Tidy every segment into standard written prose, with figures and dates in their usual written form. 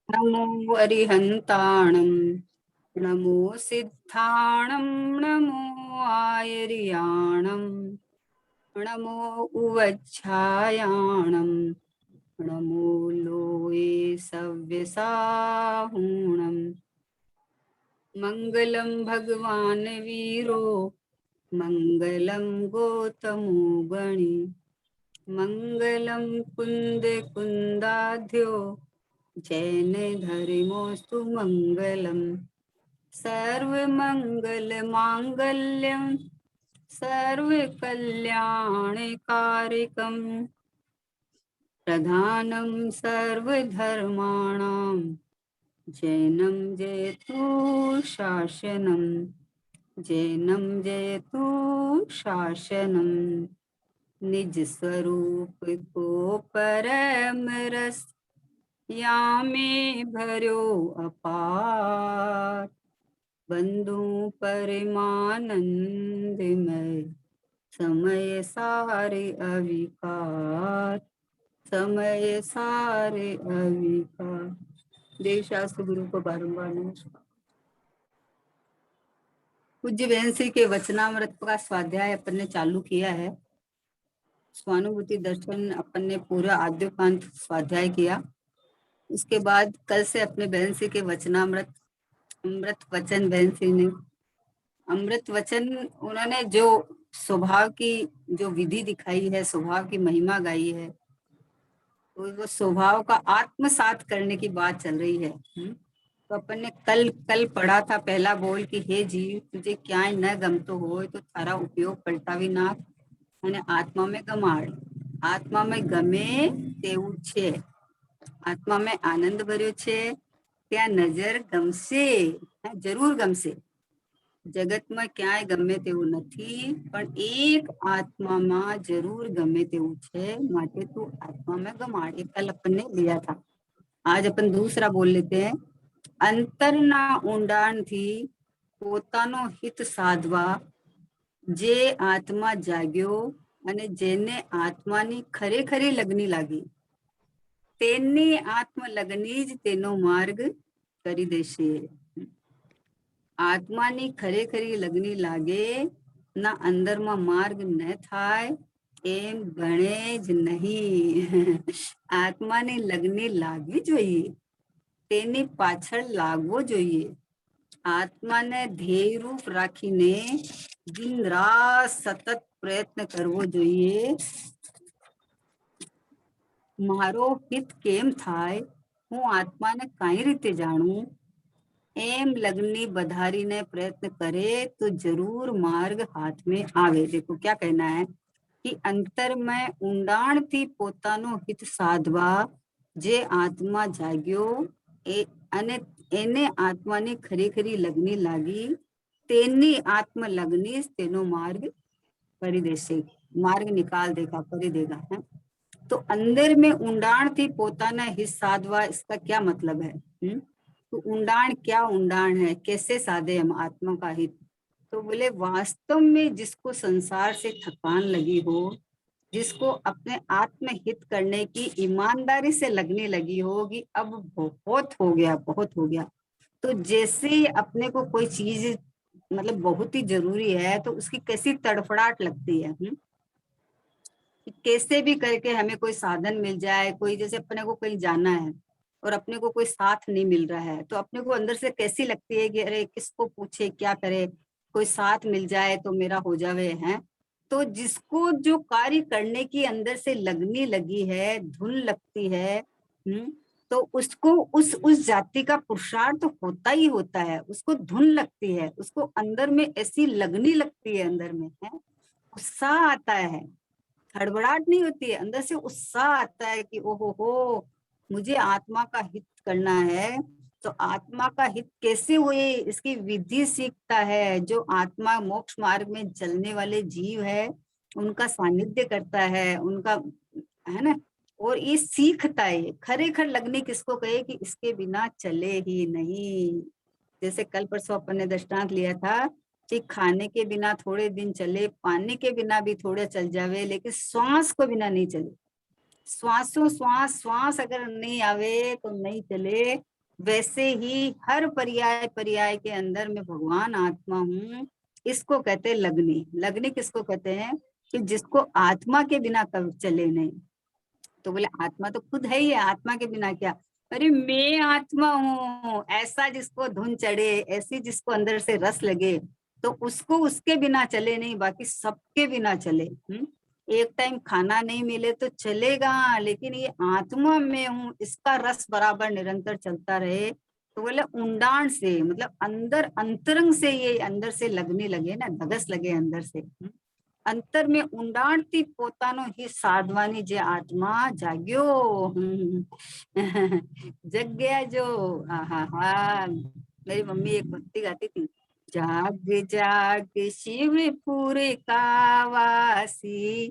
नमो अरिहन्ताणं नमो सिद्धाणं नमो आयर्याणं नमो उवच्छायाणं नमो लोये सव्यसाहूणम् मङ्गलं भगवान् वीरो मङ्गलं गौतमो गणि मङ्गलं कुन्द कुन्दाध्यो जैन धर्मोऽस्तु मङ्गलम् सर्वमङ्गलमाङ्गल्यं सर्वकल्याणकारिकं प्रधानं सर्वधर्माणां जैनं जयतु शासनं जैनं जयतु शासनं निज स्वरूप को परम रस यामे भर्यो अपार बंधु परमानंदमय समय सारे अविकार समय सारे अविकार। देव शास्त्र गुरु को बारंबार नमस्कार। पूज्य बहन श्री के वचनामृत का स्वाध्याय अपन ने चालू किया है। स्वानुभूति दर्शन अपन ने पूरा आद्योपांत स्वाध्याय किया। उसके बाद कल से अपने बहन श्री के वचनामृत अमृत वचन बहन श्री ने अमृत वचन उन्होंने जो स्वभाव की जो विधि दिखाई है, स्वभाव की महिमा गाई है, वो स्वभाव का आत्मसात करने की बात चल रही है। तो अपन ने कल पढ़ा था पहला बोल कि हे जीव तुझे क्या न गमतो हो तो थारा उपयोग करता भी ना અને आत्मा में गमाड़। आत्मा में गमे तेવું છે, आत्मा में आनंद भर्यो છે, ત્યાં नजर गमશે, जरूर गमશે। जगत में क्यांय गमे तेવું નથી, पण एक आत्मा में जरूर गमे तेવું છે, માટે तू आत्मा में गमाड़। ये कल अपन ने लिया था। आज अपन दूसरा बोल लेते हैं। अंतरना ઊંડાણ थी પોતાનો हित साधवा जे आत्मा जाग्यो અને જેને આત્માની ખરેખરી લગની લાગી તેની આત્મલગ્ની જ તેનો માર્ગ કરી દેશે। આત્માની ખરેખરી લગની લાગે ના અંદરમાં માર્ગ ન થાય એમ ગણે જ નહીં। આત્માની લગની લાગવી જોઈએ, તેની પાછળ લાગવો જોઈએ। આત્માને ધ્યેય રૂપ રાખીને दिन रात सतत प्रयत्न करवो જોઈએ। મારો હિત કેમ થાય, હું આત્માને કઈ રીતે જાણું, એમ લગ્ની બધારીને प्रयत्न करे तो जरूर मार्ग हाथ में आवे। देखो क्या कहना है कि अंतर में ઊંડાણ થી પોતાનો હિત સાધવા જે આત્મા જાગ્યો અને એને આત્માની ખરેખરી લગ્ની લાગી તેની आत्मलग्नि तेनो मार्ग કરી દેશે, मार्ग निकाल देगा, કરી देगा है। तो अंदर में ઊંડાણ थी પોતાના हित साधवा, इसका क्या मतलब है? तो ઊંડાણ क्या ઊંડાણ है, कैसे साधे हम आत्मा का हित? तो बोले वास्तव में जिसको संसार से थकान लगी हो, जिसको अपने आत्महित करने की ईमानदारी से लगने लगी होगी अब बहुत हो गया, बहुत हो गया, तो जैसे अपने को कोई चीज मतलब बहुत ही जरूरी है तो उसकी कैसी तड़फड़ाहट लगती है। कैसे भी करके हमें कोई साधन मिल जाए, कोई जैसे अपने को कहीं जाना है और अपने को कोई साथ नहीं मिल रहा है तो अपने को अंदर से कैसी लगती है कि अरे किसको पूछे क्या करे, कोई साथ मिल जाए तो मेरा हो जावे है। तो जिसको जो कार्य करने की अंदर से लगनी लगी है, धुन लगती है, तो उसको उस जाति का पुरुषार्थ तो होता ही होता है, उसको धुन लगती है, उसको अंदर में ऐसी लगनी लगती है, अंदर में है उत्साह आता है, हड़बड़ाहट नहीं होती है, अंदर से उत्साह आता है कि ओहो हो मुझे आत्मा का हित करना है। तो आत्मा का हित कैसे हुए, इसकी विधि सीखता है। जो आत्मा मोक्ष मार्ग में चलने वाले जीव है उनका सानिध्य करता है, उनका है ना, और ये सीखता है। खरेखर लगने किसको कहे कि इसके बिना चले ही नहीं। जैसे कल परसों अपन ने दृष्टांत लिया था कि खाने के बिना थोड़े दिन चले, पानी के बिना भी थोड़े चल जावे, लेकिन श्वास को बिना नहीं चले। श्वासों श्वास अगर नहीं आवे तो नहीं चले। वैसे ही हर पर्याय पर्याय के अंदर मैं भगवान आत्मा हूँ। इसको कहते हैं लगनी। लगनी किसको कहते हैं? कि जिसको आत्मा के बिना कभी चले नहीं। तो बोले आत्मा तो खुद है ही है, आत्मा के बिना क्या? अरे मैं आत्मा हूँ, ऐसा जिसको धुन चढ़े, ऐसी जिसको अंदर से रस लगे, तो उसको उसके बिना चले नहीं, बाकी सबके बिना चले। एक टाइम खाना नहीं मिले तो चलेगा, लेकिन ये आत्मा में हूँ, इसका रस बराबर निरंतर चलता रहे। तो बोले ऊंडाण से, मतलब अंदर अंतरंग से, ये अंदर से लगने लगे ना, धगस लगे अंदर से। अंतर में ઊંડાણથી પોતાનો ही साधवानी जे आत्मा जाग्यो। जग गया जो। हा हा। मेरी मम्मी एक भक्ति गाती थी, जाग जाग शिवपुर का वासी,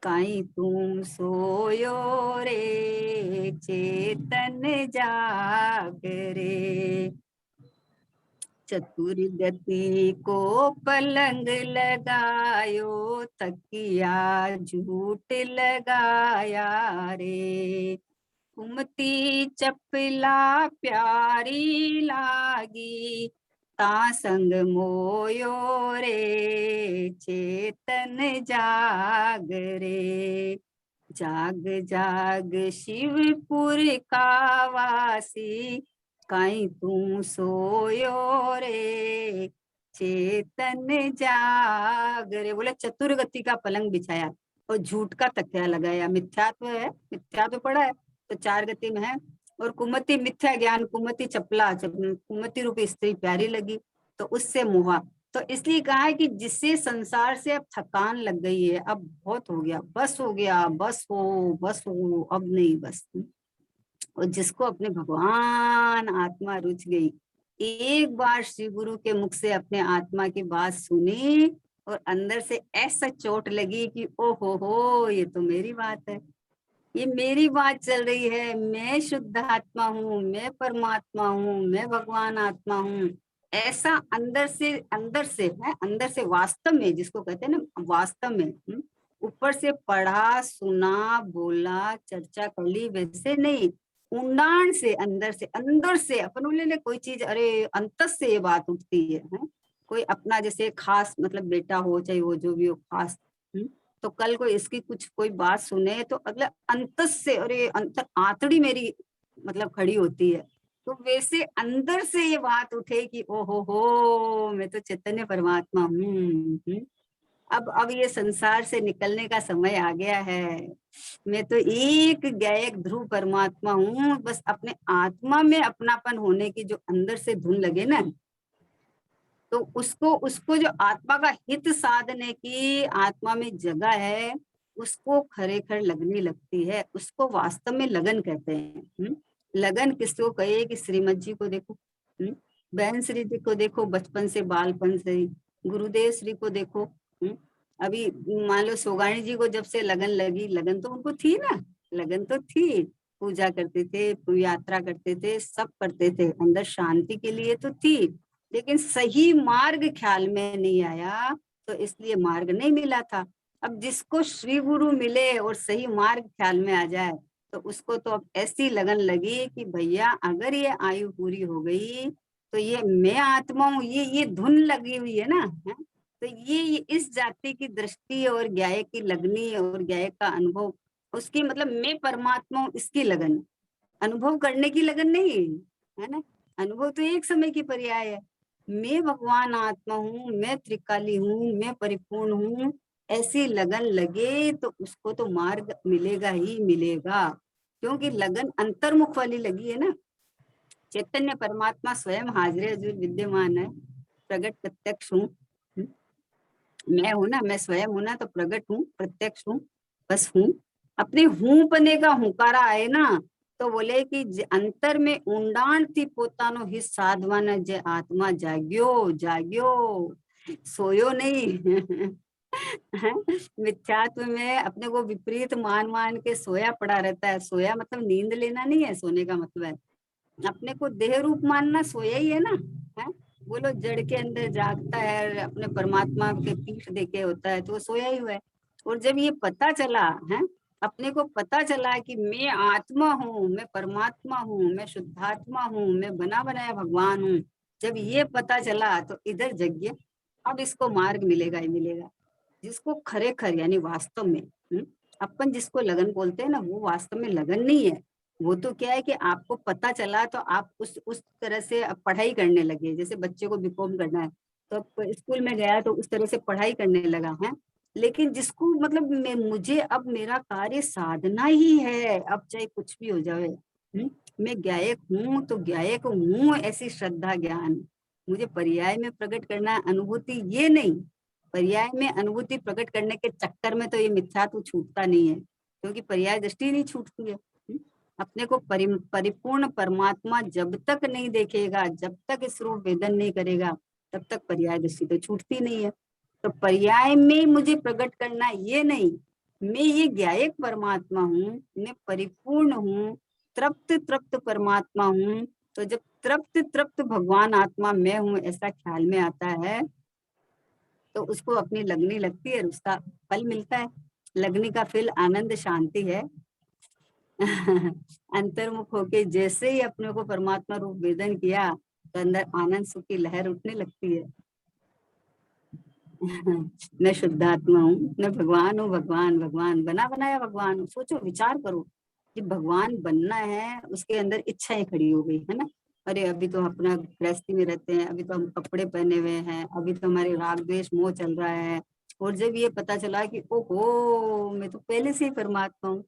काई तुम सोयो रे, चेतन जाग रे। चतुर गति को पलंग लगायो, तकिया झूठ लगाया रे। कुमती चपला प्यारी लागी, ता संग मोयो रे, चेतन जाग रे। जाग जाग शिवपुर का वासी, काई तू सोयो रे, चेतन जाग रे। बोले चतुर गति का पलंग बिछाया और झूठ का तकिया लगाया। मिथ्यात्व है, मिथ्यात्व पड़ा है तो चार गति में है। और कुमति मिथ्या ज्ञान, कुमति चपला, कुमति रूपी स्त्री प्यारी लगी तो उससे मोहा। तो इसलिए कहा है कि जिससे संसार से अब थकान लग गई है, अब बहुत हो गया, बस हो गया, बस हो, अब नहीं बस। और जिसको अपने भगवान आत्मा रुच गई, एक बार श्री गुरु के मुख से अपने आत्मा की बात सुनी और अंदर से ऐसा चोट लगी कि ओ हो, ये तो मेरी बात है, ये मेरी बात चल रही है, मैं शुद्ध आत्मा हूँ, मैं परमात्मा हूँ, मैं भगवान आत्मा हूँ। ऐसा अंदर से है, अंदर से वास्तव में, जिसको कहते हैं ना वास्तव में। ऊपर से पढ़ा सुना बोला चर्चा कर ली, वैसे नहीं, ऊंडाण से, अंदर से अपन बोले ले कोई चीज, अरे अंतस से ये बात उठती है? कोई अपना जैसे खास मतलब बेटा हो, चाहे वो जो भी हो खास, तो कल को इसकी कुछ कोई बात सुने तो अगला अंतस से, अरे अंतर आतड़ी मेरी मतलब खड़ी होती है। तो वैसे अंदर से ये बात उठे कि ओ हो, मैं तो चैतन्य परमात्मा हूँ। अब ये संसार से निकलने का समय आ गया है। मैं तो एक गायक ध्रुव परमात्मा हूँ। बस अपने आत्मा में अपनापन होने की जो अंदर से धुन लगे ना, तो उसको उसको जो आत्मा का हित साधने की आत्मा में जगह है, उसको खरेखर लगने लगती है। उसको वास्तव में लगन कहते हैं। लगन किसको कहे? कि श्रीमत जी को देखो, बहन श्री जी को देखो, बचपन से बालपन से ही गुरुदेव श्री को देखो। अभी मान लो सोगाणी जी को जब से लगन लगी, लगन तो उनको थी ना, लगन तो थी, पूजा करते थे, यात्रा करते थे, सब करते थे, अंदर शांति के लिए तो थी, लेकिन सही मार्ग ख्याल में नहीं आया, तो इसलिए मार्ग नहीं मिला था। अब जिसको श्री गुरु मिले और सही मार्ग ख्याल में आ जाए, तो उसको तो अब ऐसी लगन लगी कि भैया अगर ये आयु पूरी हो गई तो ये मैं आत्मा हूँ, ये धुन लगी हुई है ना, है? तो ये इस जाति की दृष्टि और गायक की लगनी और गायक का अनुभव, उसकी मतलब मैं परमात्मा हूँ इसकी लगन, अनुभव करने की लगन नहीं है ना। अनुभव तो एक समय की पर्याय है। मैं भगवान आत्मा हूँ, मैं त्रिकाली हूँ, मैं परिपूर्ण हूँ, ऐसी लगन लगे तो उसको तो मार्ग मिलेगा ही मिलेगा, क्योंकि लगन अंतर्मुख वाली लगी है ना। चैतन्य परमात्मा स्वयं हाजिर हजूर विद्यमान है, प्रगट प्रत्यक्ष हूँ। मैं हूं ना, मैं स्वयं हूं ना, तो प्रगट हूँ, प्रत्यक्ष हूँ, बस हूँ। अपने हूँ पने का हुकारा आए ना, तो बोले कि अंतर में ઊંડાણ થી પોતાનો હિત સાધવાના જે आत्मा जाग्यो जाग्यो, सोयो नहीं। मिथ्यात्व में अपने को विपरीत मान मान के सोया पड़ा रहता है। सोया मतलब नींद लेना नहीं है, सोने का मतलब है अपने को देह रूप मानना, सोया ही है ना, है? बोलो जड़ के अंदर जागता है, अपने परमात्मा के पीठ देके होता है, तो वो सोया ही हुआ है। और जब ये पता चला है अपने को पता चला कि मैं आत्मा हूँ, मैं परमात्मा हूँ, मैं शुद्धात्मा हूँ, मैं बना बनाया भगवान हूँ। जब ये पता चला तो इधर जग गया। अब इसको मार्ग मिलेगा ही मिलेगा, जिसको खरेखर यानी वास्तव में, अपन जिसको लगन बोलते हैं ना, वो वास्तव में लगन नहीं है। वो तो क्या है कि आपको पता चला तो आप उस तरह से अब पढ़ाई करने लगे। जैसे बच्चे को बीकॉम करना है तो अब स्कूल में गया तो उस तरह से पढ़ाई करने लगा है। लेकिन जिसको मतलब मुझे अब मेरा कार्य साधना ही है, अब चाहे कुछ भी हो जाए, मैं गायक हूँ तो गायक हूँ ऐसी श्रद्धा ज्ञान। मुझे पर्याय में प्रकट करना है अनुभूति, ये नहीं। पर्याय में अनुभूति प्रकट करने के चक्कर में तो ये मिथ्यात्व छूटता नहीं है, क्योंकि पर्याय दृष्टि नहीं छूटती है। अपने को परिपूर्ण परमात्मा जब तक नहीं देखेगा, जब तक इस रूप वेदन नहीं करेगा, तब तक पर्याय दृष्टि तो छूटती नहीं है। तो पर्याय में मुझे प्रकट करना ये नहीं, मैं ये ज्ञायक परमात्मा हूँ, मैं परिपूर्ण हूँ, तृप्त तृप्त परमात्मा हूँ। तो जब तृप्त तृप्त भगवान आत्मा मैं हूँ ऐसा ख्याल में आता है तो उसको अपनी लगनी लगती है, उसका फल मिलता है। लगनी का फल आनंद शांति है। अंतर्मुख होके जैसे ही अपने को परमात्मा रूप वेदन किया तो अंदर आनंद सुख की लहर उठने लगती है। मैं शुद्धात्मा हूँ, मैं भगवान हूँ, भगवान भगवान बना बनाया भगवान हूँ। सोचो विचार करो कि भगवान बनना है, उसके अंदर इच्छाएं खड़ी हो गई है ना। अरे अभी तो अपना गृहस्थी में रहते हैं, अभी तो हम कपड़े पहने हुए हैं, अभी तो हमारे राग द्वेष मोह चल रहा है। और जब ये पता चला कि ओहो मैं तो पहले से ही परमात्मा हूँ,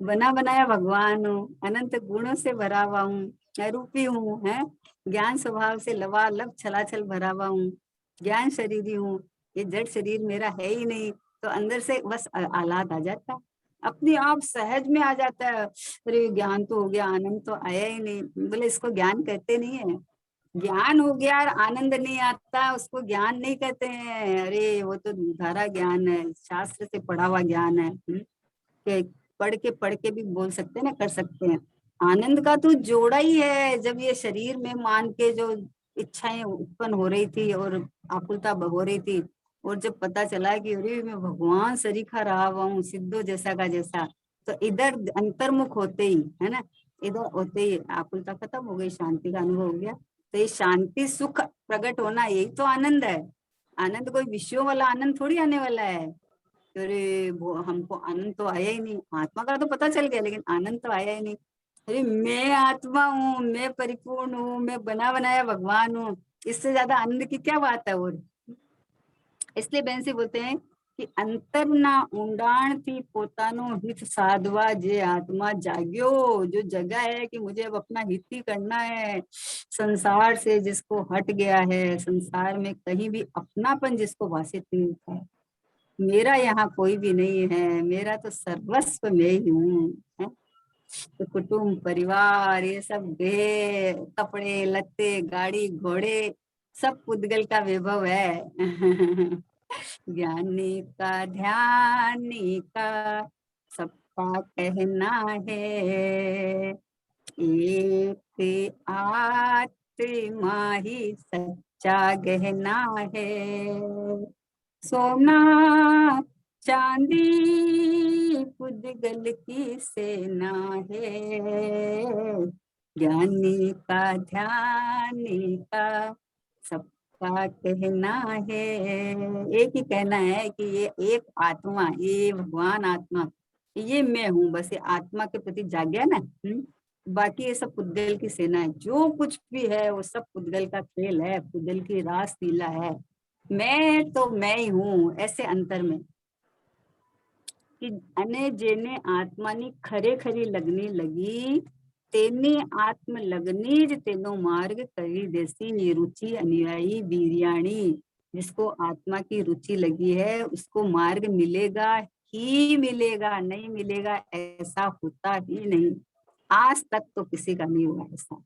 बना बनाया भगवान हूँ, अनंत गुणों से भरा हुआ हूँ, अरूपी हूँ, है ज्ञान स्वभाव से लबालब छलाछल भरा हुआ हूँ, ज्ञान शरीरी हूँ, ये जड़ शरीर मेरा है ही नहीं। तो अंदर से बस आह्लाद आ जाता है, अपने आप सहज में आ जाता है। अरे ज्ञान तो हो गया, आनंद तो आया ही नहीं। बोले इसको ज्ञान कहते नहीं है। ज्ञान हो गया और आनंद नहीं आता, उसको ज्ञान नहीं कहते हैं। अरे वो तो धारा ज्ञान है, शास्त्र से पढ़ा हुआ ज्ञान है। के पढ़ के भी बोल सकते हैं ना, कर सकते हैं। आनंद का तो जोड़ा ही है। जब ये शरीर में मान के जो इच्छाएं उत्पन्न हो रही थी और आकुलता हो रही थी, और जब पता चला कि अरे मैं भगवान सरीखा रहा हुआ हूँ, सिद्धो जैसा का जैसा, तो इधर अंतर्मुख होते ही है ना, इधर होते ही आकुलता खत्म हो गई, शांति का अनुभव हो गया। तो ये शांति सुख प्रकट होना यही तो आनंद है। आनंद कोई विषयों वाला आनंद थोड़ी आने वाला है। अरे वो हमको आनंद तो आया ही नहीं, आत्मा का तो पता चल गया लेकिन आनंद तो आया ही नहीं। अरे मैं आत्मा हूँ, मैं परिपूर्ण हूँ, मैं बना बनाया भगवान हूँ, इससे ज्यादा आनंद की क्या बात है। और इसलिए बहन से बोलते हैं कि अंतरना ઊંડાણ થી પોતાનો હિત સાધવા જે आत्मा जाग्यो, जो जगह है कि मुझे अब अपना हित ही करना है, संसार से जिसको हट गया है, संसार में कहीं भी अपनापन जिसको भाषित नहीं होता है, मेरा यहाँ कोई भी नहीं है, मेरा तो सर्वस्व मैं ही हूँ, है? तो कुटुंब परिवार ये सब देह कपड़े लत्ते गाड़ी घोड़े सब पुद्गल का वैभव है। ज्ञानी का ध्यानी का सबका कहना है, एक आत्मा ही सच्चा गहना है। सोना चांदी पुद्गल की सेना है, ज्ञानी का ध्यानी का सबका कहना है। एक ही कहना है कि ये एक आत्मा, ये भगवान आत्मा, ये मैं हूँ। बस ये आत्मा के प्रति जाग गया ना। बाकी ये सब पुद्गल की सेना है, जो कुछ भी है वो सब पुद्गल का खेल है, पुद्गल की रास लीला है। मैं तो मैं ही हूँ ऐसे अंतर में कि अने जेने आत्मानी खरे खरी लगनी लगी, तेनी आत्म लगनी ज तेनो मार्ग करी देसी रुचि अनुयायी वीरियाणी। जिसको आत्मा की रुचि लगी है उसको मार्ग मिलेगा ही मिलेगा, नहीं मिलेगा ऐसा होता ही नहीं। आज तक तो किसी का नहीं हुआ ऐसा,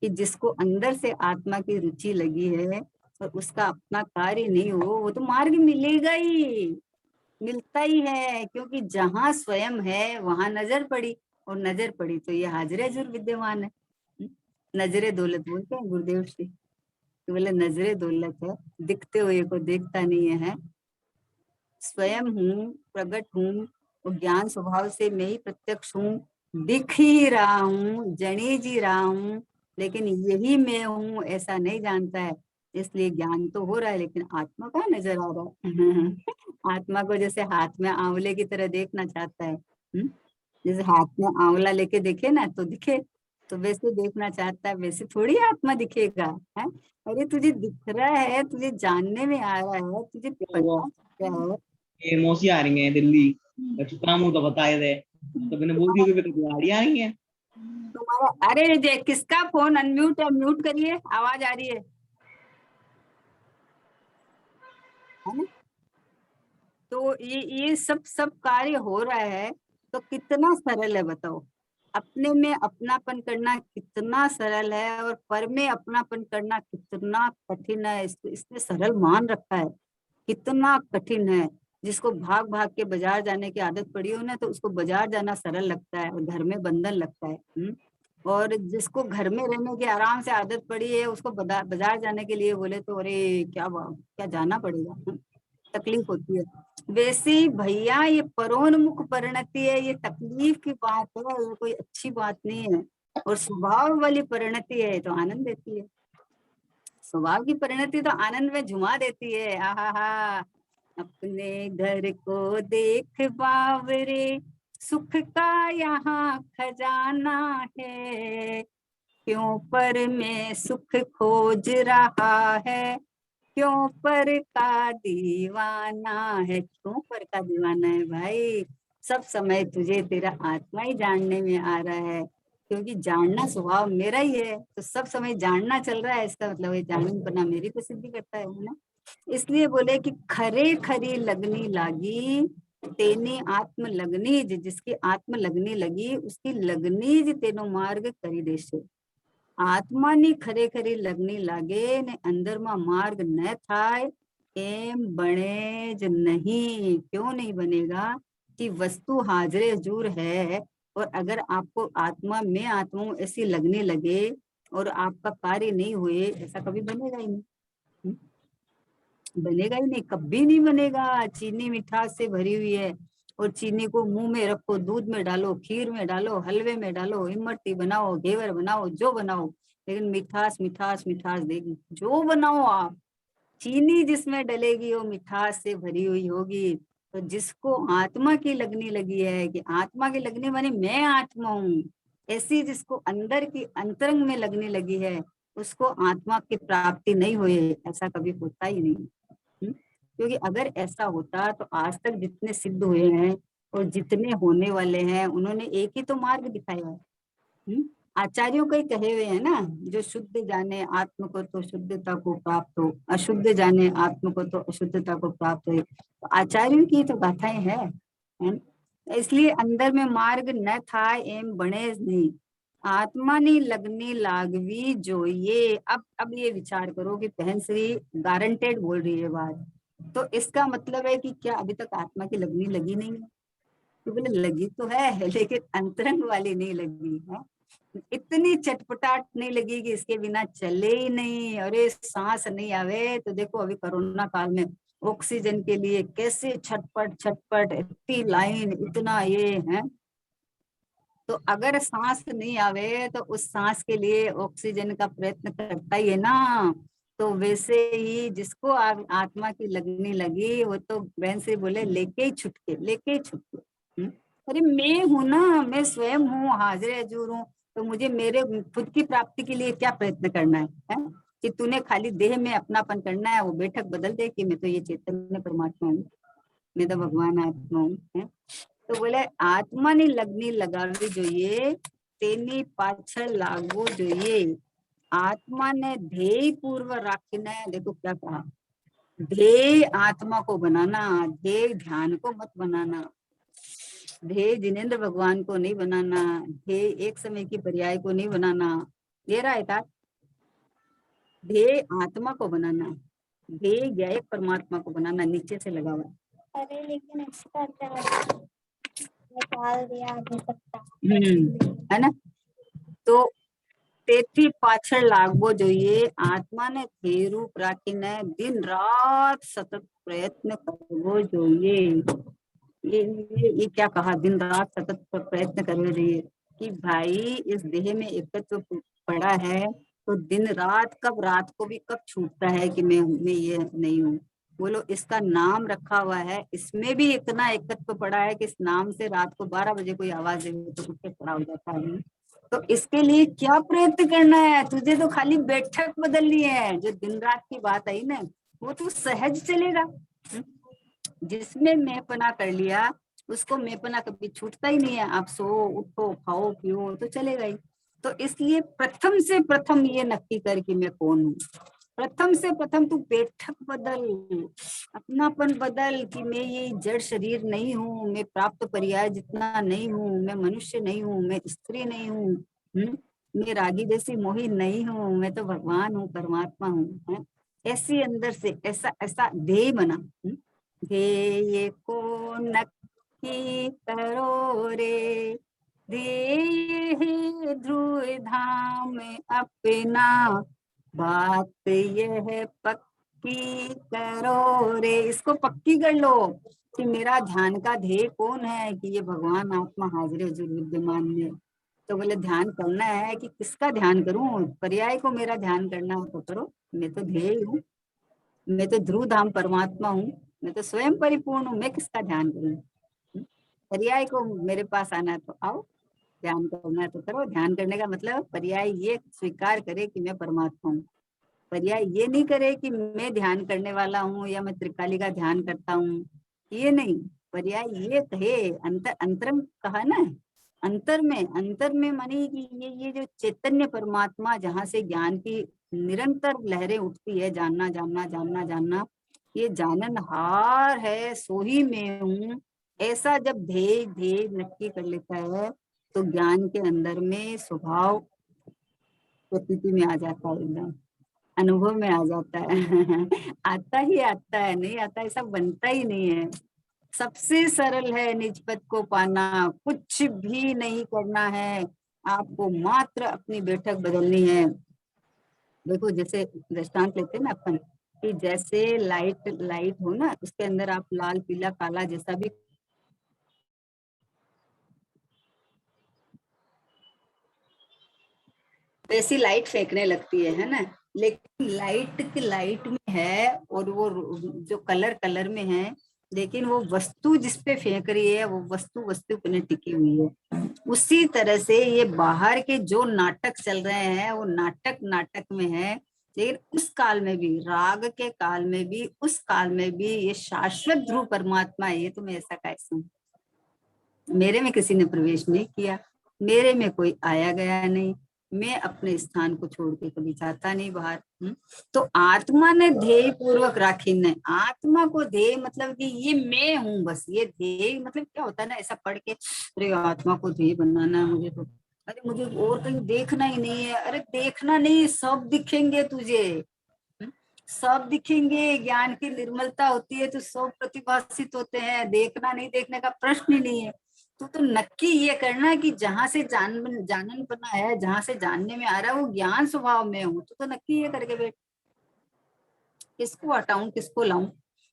कि जिसको अंदर से आत्मा की रुचि लगी है और उसका अपना कार्य नहीं हो, वो तो मार्ग मिलेगा ही, मिलता ही है। क्योंकि जहां स्वयं है वहां नजर पड़ी, और नजर पड़ी तो ये हाजिर हजूर विद्यमान है। नजरे दौलत बोलते हैं गुरुदेव श्री, तो बोले नजरे दौलत है, दिखते हुए को देखता नहीं है। स्वयं हूँ, प्रकट हूँ, वो ज्ञान स्वभाव से मैं ही प्रत्यक्ष हूँ, दिख ही रहा हूँ, जनी जी रहा हूँ, लेकिन यही मैं हूँ ऐसा नहीं जानता है। इसलिए ज्ञान तो हो रहा है लेकिन आत्मा कहाँ नजर आ रहा है। आत्मा को जैसे हाथ में आंवले की तरह देखना चाहता है। जैसे हाथ में आंवला लेके देखे ना तो दिखे, तो वैसे देखना चाहता है, वैसे थोड़ी आत्मा दिखेगा है। अरे तुझे दिख रहा है, तुझे जानने में आ रहा है, तुझे वो पता चल रहा है। ये मौसी आ रही है दिल्ली, चुपना मुंह तो बताए दे, तो मैंने बोल दिया कि बेटा गाड़ी आ रही है। तुम्हारा अरे किसका फोन अनम्यूट है, म्यूट करिए, आवाज आ रही है ना। तो ये सब कार्य हो रहा है, तो कितना सरल है बताओ। अपने में अपनापन करना कितना सरल है और पर में अपनापन करना कितना कठिन है। इसने सरल मान रखा है, कितना कठिन है। जिसको भाग भाग के बाजार जाने की आदत पड़ी हो ना, तो उसको बाजार जाना सरल लगता है और घर में बंधन लगता है। और जिसको घर में रहने की आराम से आदत पड़ी है, उसको बाजार जाने के लिए बोले तो अरे क्या जाना पड़ेगा, तकलीफ होती है। वैसे ही भैया ये परोन्मुख परिणति है, ये तकलीफ की बात है, ये कोई अच्छी बात नहीं है। और स्वभाव वाली परिणति है तो आनंद देती है। स्वभाव की परिणति तो आनंद में झुमा देती है। आहा, अपने घर को देख बावरे, सुख का यहाँ खजाना है, क्यों पर में सुख खोज रहा है, क्यों पर का दीवाना है। क्यों पर का दीवाना है भाई, सब समय तुझे तेरा आत्मा ही जानने में आ रहा है, क्योंकि जानना स्वभाव मेरा ही है, तो सब समय जानना चल रहा है, इसका मतलब है जानन बना मेरी प्रसिद्धि करता है ना। इसलिए बोले कि खरे खरी लगनी लागी, तेनी आत्म लगनी, जिसकी आत्म लगनी लगी उसकी लगनी तेनो मार्ग करी देशे। आत्मानी खरेखरी लगनी लागे ने अंदर में मार्ग न थाय एम बने ज नहीं। क्यों नहीं बनेगा कि वस्तु हाजरे हजूर है, और अगर आपको आत्मा में आत्मा ऐसी लगने लगे और आपका कार्य नहीं हुए, ऐसा कभी बनेगा ही नहीं। बनेगा ही नहीं, कभी नहीं बनेगा। चीनी मिठास से भरी हुई है, और चीनी को मुंह में रखो, दूध में डालो, खीर में डालो, हलवे में डालो, इमरती बनाओ, घेवर बनाओ, जो बनाओ, लेकिन मिठास मिठास मिठास देगी। जो बनाओ आप, चीनी जिसमें डलेगी वो मिठास से भरी हुई होगी। तो जिसको आत्मा की लगनी लगी है कि आत्मा की लगनी माने मैं आत्मा हूँ, ऐसी जिसको अंदर की अंतरंग में लगने लगी है, उसको आत्मा की प्राप्ति नहीं हुई, ऐसा कभी होता ही नहीं। क्योंकि अगर ऐसा होता तो आज तक जितने सिद्ध हुए हैं और जितने होने वाले हैं, उन्होंने एक ही तो मार्ग दिखाया है। आचार्यों के कहे हुए हैं ना, जो शुद्ध जाने आत्म को तो शुद्धता को प्राप्त हो, अशुद्ध जाने आत्म को तो अशुद्धता को प्राप्त हो। तो आचार्यों की तो गाथाएं है। इसलिए अंदर में मार्ग न था एम बने नहीं, आत्मा ने लगनी लागवी जो ये। अब ये विचार करो कि बहन श्री गारंटेड बोल रही है बात, तो इसका मतलब है कि क्या अभी तक आत्मा की लगनी लगी नहीं है? तो बोले लगी तो है, लेकिन अंतरंग वाली नहीं लगी है। इतनी चटपटाट नहीं लगी कि इसके बिना चले ही नहीं। अरे सांस नहीं आवे तो देखो अभी कोरोना काल में ऑक्सीजन के लिए कैसे छटपट छटपट, इतनी लाइन, इतना ये है। तो अगर सांस नहीं आवे तो उस सांस के लिए ऑक्सीजन का प्रयत्न करता ही है ना। तो वैसे ही जिसको आत्मा की लगने लगी, वो तो बहन से बोले लेके ही छुटके, लेके ही छुटके। अरे मैं हूं ना, मैं स्वयं हूँ, हाजिर हजूर हूँ। तो मुझे मेरे खुद की प्राप्ति के लिए क्या प्रयत्न करना है? कि तूने खाली देह में अपनापन करना है, वो बैठक बदल दे कि मैं तो ये चैतन्य परमात्मा हूँ, मैं तो भगवान आत्मा हूँ। तो बोले आत्मा ने लगनी लगावी જોઈએ, તેની પાછળ लागू જોઈએ। आत्मा ने ध्येय पूर्व રાખીને, देखो क्या कहा, ध्येय आत्मा को बनाना, ध्येय ध्यान को मत बनाना, ध्येय जिनेन्द्र भगवान को नहीं बनाना, ध्येय एक समय की पर्याय को नहीं बनाना। ये रहा है था, ध्येय आत्मा को बनाना, ध्येय ज्ञायक परमात्मा को बनाना, नीचे से लगा हुआ। अरे लेकिन इसका निकाल दिया नहीं सकता है ना। तो તેથી પાછળ લાગવો જોઈએ, આત્માને ધ્યેય રૂપ રાખીને દિન રાત સતત પ્રયત્ન કરવો જોઈએ। ये क्या कहा, दिन रात सतत प्रयत्न कर रही है कि भाई इस देह में एकत्व पड़ा है, तो दिन रात कब, रात को भी कब छूटता है कि मैं ये नहीं हूँ। बोलो, इसका नाम रखा हुआ है, इसमें भी इतना एकत्व पड़ा है कि इस नाम से रात को 12 बजे कोई आवाज दे तो उठ के खड़ा हो जाता है। तो इसके लिए क्या प्रयत्न करना है, तुझे तो खाली बैठक बदलनी है। जो दिन रात की बात आई ना, वो तो सहज चलेगा। जिसमें मैंपना कर लिया उसको मैंपना कभी छूटता ही नहीं है। आप सो उठो खाओ पियो तो चलेगा ही। तो इसलिए प्रथम से प्रथम ये नक्की कर कि मैं कौन हूँ। प्रथम से प्रथम तू बैठक बदल, अपनापन बदल कि मैं ये जड़ शरीर नहीं हूँ, मैं प्राप्त पर्याय जितना नहीं हूँ, मैं मनुष्य नहीं हूँ, मैं स्त्री नहीं हूँ, मैं रागी जैसी मोही नहीं हूँ, मैं तो भगवान हूँ, परमात्मा हूँ। ऐसी अंदर से ऐसा ऐसा ध्येय बना। ध्येय को नक्की करो रे, ध्येय है ध्रुव धाम अपना, बात यह पक्की करो रे। इसको पक्की कर लो कि मेरा ध्यान का ध्येय कौन है, कि ये भगवान आत्मा हाजिर हुजूर विद्यमान में। तो बोले ध्यान करना है कि किसका ध्यान करूं, पर्याय को मेरा ध्यान करना है तो करो। मैं तो ध्येय हूँ, मैं तो ध्रुव धाम परमात्मा हूँ, मैं तो स्वयं परिपूर्ण हूँ, मैं किसका ध्यान करूँ। पर्याय को मेरे पास आना है तो आओ, ध्यान करना है तो करो। ध्यान करने का मतलब पर्याय ये स्वीकार करे कि मैं परमात्मा हूँ। पर्याय ये नहीं करे कि मैं ध्यान करने वाला हूँ या मैं त्रिकाली का ध्यान करता हूँ, ये नहीं। पर्याय ये कहे, अंतरम कहा ना, अंतर में मानी कि ये जो चैतन्य परमात्मा जहाँ से ज्ञान की निरंतर लहरें उठती है, जानना जानना जानना जानना, ये जाननहार है, सो ही मैं हूँ। ऐसा जब ध्येय ध्येय नक्की कर लेता है तो ज्ञान के अंदर में स्वभाव प्रतीति में आ जाता है, एकदम अनुभव में आ जाता है। आता ही आता है, नहीं आता ऐसा बनता ही नहीं है। सबसे सरल है निज पद को पाना, कुछ भी नहीं करना है, आपको मात्र अपनी बैठक बदलनी है। देखो जैसे दृष्टांत लेते हैं ना अपन, कि जैसे लाइट हो ना, उसके अंदर आप लाल पीला काला जैसा भी वैसी लाइट फेंकने लगती है ना। लेकिन लाइट में है, और वो जो कलर में है, लेकिन वो वस्तु जिसपे फेंक रही है वो वस्तु पे टिकी हुई है। उसी तरह से ये बाहर के जो नाटक चल रहे हैं वो नाटक में है, लेकिन उस काल में भी, राग के काल में भी, उस काल में भी ये शाश्वत ध्रुव परमात्मा है। ये तो मैं ऐसा कैसे हूँ, मेरे में किसी ने प्रवेश नहीं किया, मेरे में कोई आया गया नहीं, मैं अपने स्थान को छोड़ के कभी जाता नहीं बाहर। तो आत्मा ने ध्येय पूर्वक राखी ने, आत्मा को ध्येय मतलब कि ये मैं हूँ बस। ये ध्येय मतलब क्या होता है ना, ऐसा पढ़ के अरे आत्मा को ध्येय बनाना है मुझे, तो अरे मुझे और कहीं देखना ही नहीं है। अरे देखना नहीं, सब दिखेंगे तुझे, सब दिखेंगे। ज्ञान की निर्मलता होती है तो सब प्रतिभाषित होते हैं, देखना नहीं, देखने का प्रश्न ही नहीं है। तो नक्की ये करना कि जहां से जानन बना है, जहां से जानने में आ रहा है वो ज्ञान स्वभाव में हूँ, तो नक्की ये करके बैठ, किसको हटाऊं किसको लाऊं।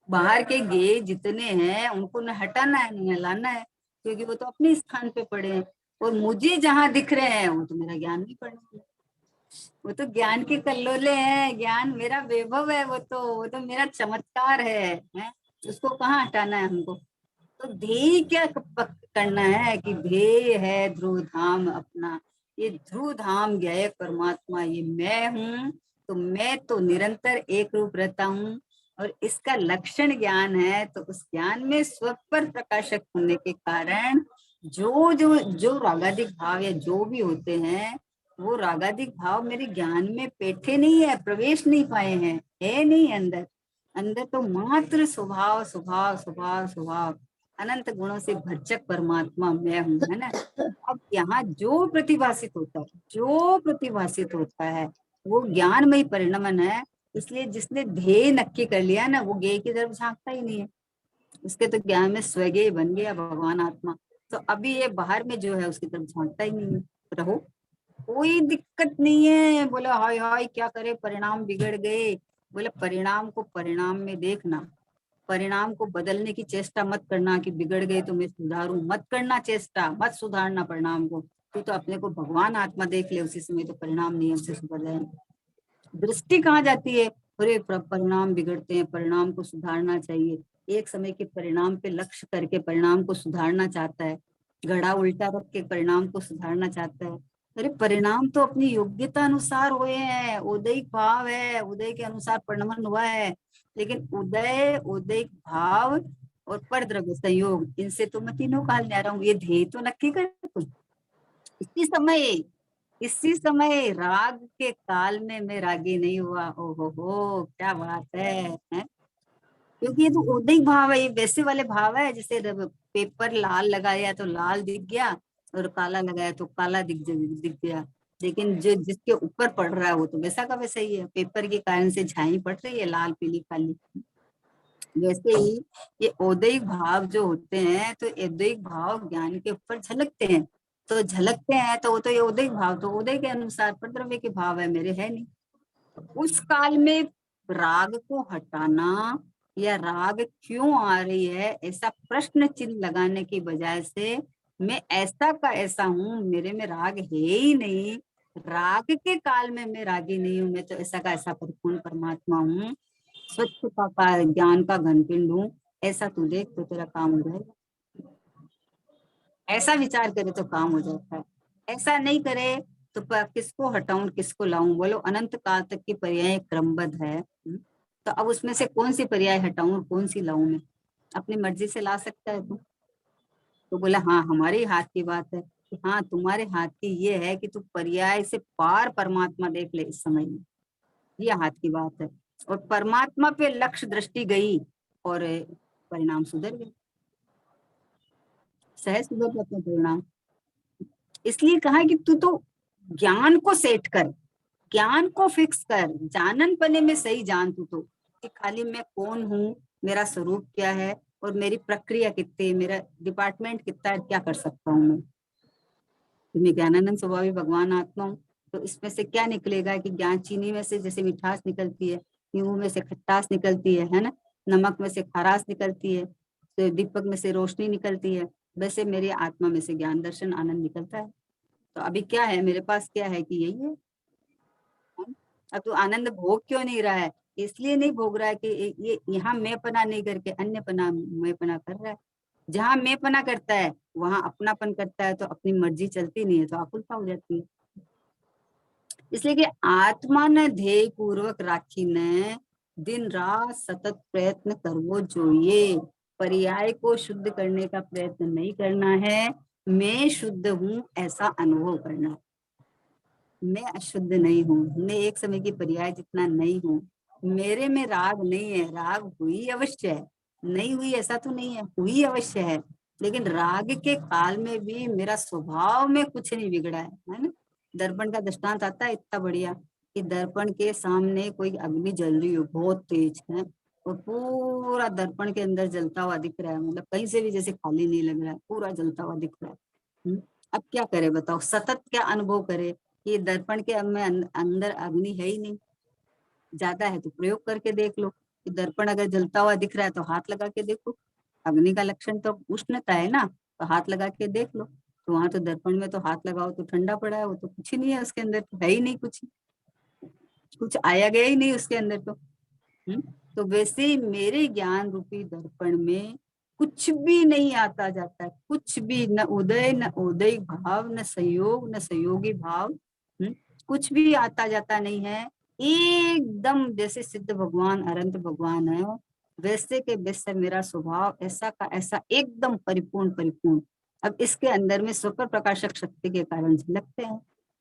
बाहर के गे जितने हैं उनको न हटाना है न लाना है, क्योंकि वो तो अपने स्थान पे पड़े हैं। और मुझे जहां दिख रहे हैं वो तो मेरा ज्ञान नहीं पढ़ना है, वो तो ज्ञान के कल्लोले हैं, ज्ञान मेरा वैभव है, वो तो मेरा चमत्कार है? उसको कहाँ हटाना है हमको। तो ध्येय क्या करना है कि ध्येय है ध्रुव धाम अपना। ये ध्रुव धाम गए परमात्मा, ये मैं हूँ। तो मैं तो निरंतर एक रूप रहता हूँ, और इसका लक्षण ज्ञान है। तो उस ज्ञान में स्व पर प्रकाशक होने के कारण जो जो जो रागादिक भाव या जो भी होते हैं, वो रागादिक भाव मेरे ज्ञान में बैठे नहीं है, प्रवेश नहीं पाए हैं, है नहीं अंदर। अंदर तो मात्र स्वभाव स्वभाव स्वभाव स्वभाव अनंत गुणों से भरचक परमात्मा मैं हूँ, है ना। अब यहाँ जो प्रतिभाषित होता है, जो प्रतिभाषित होता है वो ज्ञानमय परिणमन है। इसलिए जिसने ध्येय नक्की कर लिया ना, वो ज्ञेय की तरफ झांकता ही नहीं है। उसके तो ज्ञान में स्वज्ञेय बन गया भगवान आत्मा। तो अभी ये बाहर में जो है उसकी तरफ झांकता ही नहीं है। रहो, कोई दिक्कत नहीं है। बोला हाय हाय क्या करे, परिणाम बिगड़ गए। बोले परिणाम को परिणाम में देखना, परिणाम को बदलने की चेष्टा मत करना कि बिगड़ गए तो मैं सुधारूं, मत करना चेष्टा, मत सुधारना परिणाम को। तू तो अपने को भगवान आत्मा देख ले, उसी समय तो परिणाम नियम से सुधर जाए। दृष्टि कहाँ जाती है, अरे परिणाम बिगड़ते हैं, परिणाम को सुधारना चाहिए। एक समय के परिणाम पे लक्ष्य करके परिणाम को सुधारना चाहता है, घड़ा उल्टा रख के परिणाम को सुधारना चाहता है। अरे परिणाम तो अपनी योग्यता अनुसार हुए हैं, उदयिक भाव है, उदय के अनुसार परिणमन हुआ है। लेकिन उदय, उदयिक भाव और परद्रव्य संयोग, इनसे तो मैं तीनों काल ले आ रहा हूँ। ये ध्येय तो नक्की कर तुम। इसी समय राग के काल में मैं रागी नहीं हुआ। ओहो हो, क्या बात है? क्योंकि ये तो उदयिक भाव है, ये वैसे वाले भाव है जैसे पेपर लाल लगाया तो लाल दिख गया और काला लगाया तो काला दिख गया। लेकिन जो जिसके ऊपर पड़ रहा है वो तो वैसा का वैसा ही है। पेपर के कारण से झाई पड़ रही है लाल पीली काली। वैसे ही ये औदयिक भाव जो होते हैं, तो औदयिक भाव ज्ञान के ऊपर झलकते हैं। तो झलकते हैं तो वो तो ये उदय भाव, तो उदय के अनुसार परद्रव्य के भाव है, मेरे है नहीं। उस काल में राग को हटाना या राग क्यों आ रही है, ऐसा प्रश्न चिन्ह लगाने की बजाय से मैं ऐसा का ऐसा हूं, मेरे में राग है ही नहीं, राग के काल में मैं रागी नहीं हूं, मैं तो ऐसा का ऐसा परिपूर्ण परमात्मा हूँ, स्वच्छता का ज्ञान का घनपिंड हूँ। ऐसा तू देख तो तेरा काम हो जाएगा। ऐसा विचार करे तो काम हो जाता है, ऐसा नहीं करे तो किसको हटाऊं किसको लाऊं। बोलो अनंत काल तक की पर्याय क्रमबद्ध है। तो अब उसमें से कौन सी पर्याय हटाऊं और कौन सी लाऊं मैं? अपनी मर्जी से ला सकता है तू? तो बोला हाँ, हमारे हाथ की बात है कि हाँ, तुम्हारे हाथ की ये है कि तू पर्याय से पार परमात्मा देख ले इस समय में, ये हाथ की बात है। और परमात्मा पे लक्ष्य दृष्टि गई और परिणाम सुधर गए, सहज सुधर जाते परिणाम। इसलिए कहा कि तू तो ज्ञान को सेट कर, ज्ञान को फिक्स कर, जानन पने में सही जान तू तो, कि खाली मैं कौन हूँ, मेरा स्वरूप क्या है और मेरी प्रक्रिया कितनी, मेरा डिपार्टमेंट कितना है, क्या कर सकता हूँ मैं। तो मैं ज्ञानानंद स्वभावी भगवान आत्मा हूँ। तो इसमें से क्या निकलेगा कि ज्ञान चीनी में से जैसे मिठास निकलती है, नींबू में से खट्टास निकलती है ना, नमक में से खरास निकलती है, तो दीपक में से रोशनी निकलती है, वैसे मेरी आत्मा में से ज्ञान दर्शन आनंद निकलता है। तो अभी क्या है मेरे पास, क्या है कि यही है। अब तू आनंद भोग क्यों नहीं रहा है? इसलिए नहीं भोग रहा है कि ये यहाँ मैं पना नहीं करके अन्य पना मैं पना कर रहा है। जहां मैं पना करता है वहां अपनापन करता है, तो अपनी मर्जी चलती नहीं है, तो आकुलता हो जाती है। इसलिए कि आत्मा ने ध्येय पूर्वक राखी ने दिन रात सतत प्रयत्न करवो જોઈએ। पर्याय को शुद्ध करने का प्रयत्न नहीं करना है, मैं शुद्ध हूँ ऐसा अनुभव करना है। मैं अशुद्ध नहीं हूँ, मैं एक समय की पर्याय जितना नहीं हूँ, मेरे में राग नहीं है। राग हुई अवश्य है, नहीं हुई ऐसा तो नहीं है, हुई अवश्य है, लेकिन राग के काल में भी मेरा स्वभाव में कुछ नहीं बिगड़ा है ना। दर्पण का दृष्टांत आता है इतना बढ़िया कि दर्पण के सामने कोई अग्नि जल रही हो बहुत तेज है, और पूरा दर्पण के अंदर जलता हुआ दिख रहा है, मतलब कहीं से भी जैसे खाली नहीं लग रहा है, पूरा जलता हुआ दिख रहा है। अब क्या करे बताओ, सतत क्या अनुभव करे? ये दर्पण के अंदर अग्नि है ही नहीं, ज्यादा है तो प्रयोग करके देख लो कि दर्पण अगर जलता हुआ दिख रहा है तो हाथ लगा के देखो। अग्नि का लक्षण तो उष्णता है ना, तो हाथ लगा के देख लो। तो वहां तो दर्पण में तो हाथ लगाओ तो ठंडा पड़ा है, वो तो कुछ ही नहीं है उसके अंदर, तो है ही नहीं कुछ, कुछ आया गया ही नहीं उसके अंदर तो। तो वैसे ही मेरे ज्ञान रूपी दर्पण में कुछ भी नहीं आता जाता है, कुछ भी, न उदय न उदय भाव, न संयोग न संयोगी भाव, कुछ भी आता जाता नहीं है। एकदम जैसे सिद्ध भगवान अनंत भगवान है वैसे के वैसे मेरा स्वभाव ऐसा का ऐसा एकदम परिपूर्ण परिपूर्ण। अब इसके अंदर में स्वपर प्रकाशक शक्ति के कारण झलकते हैं।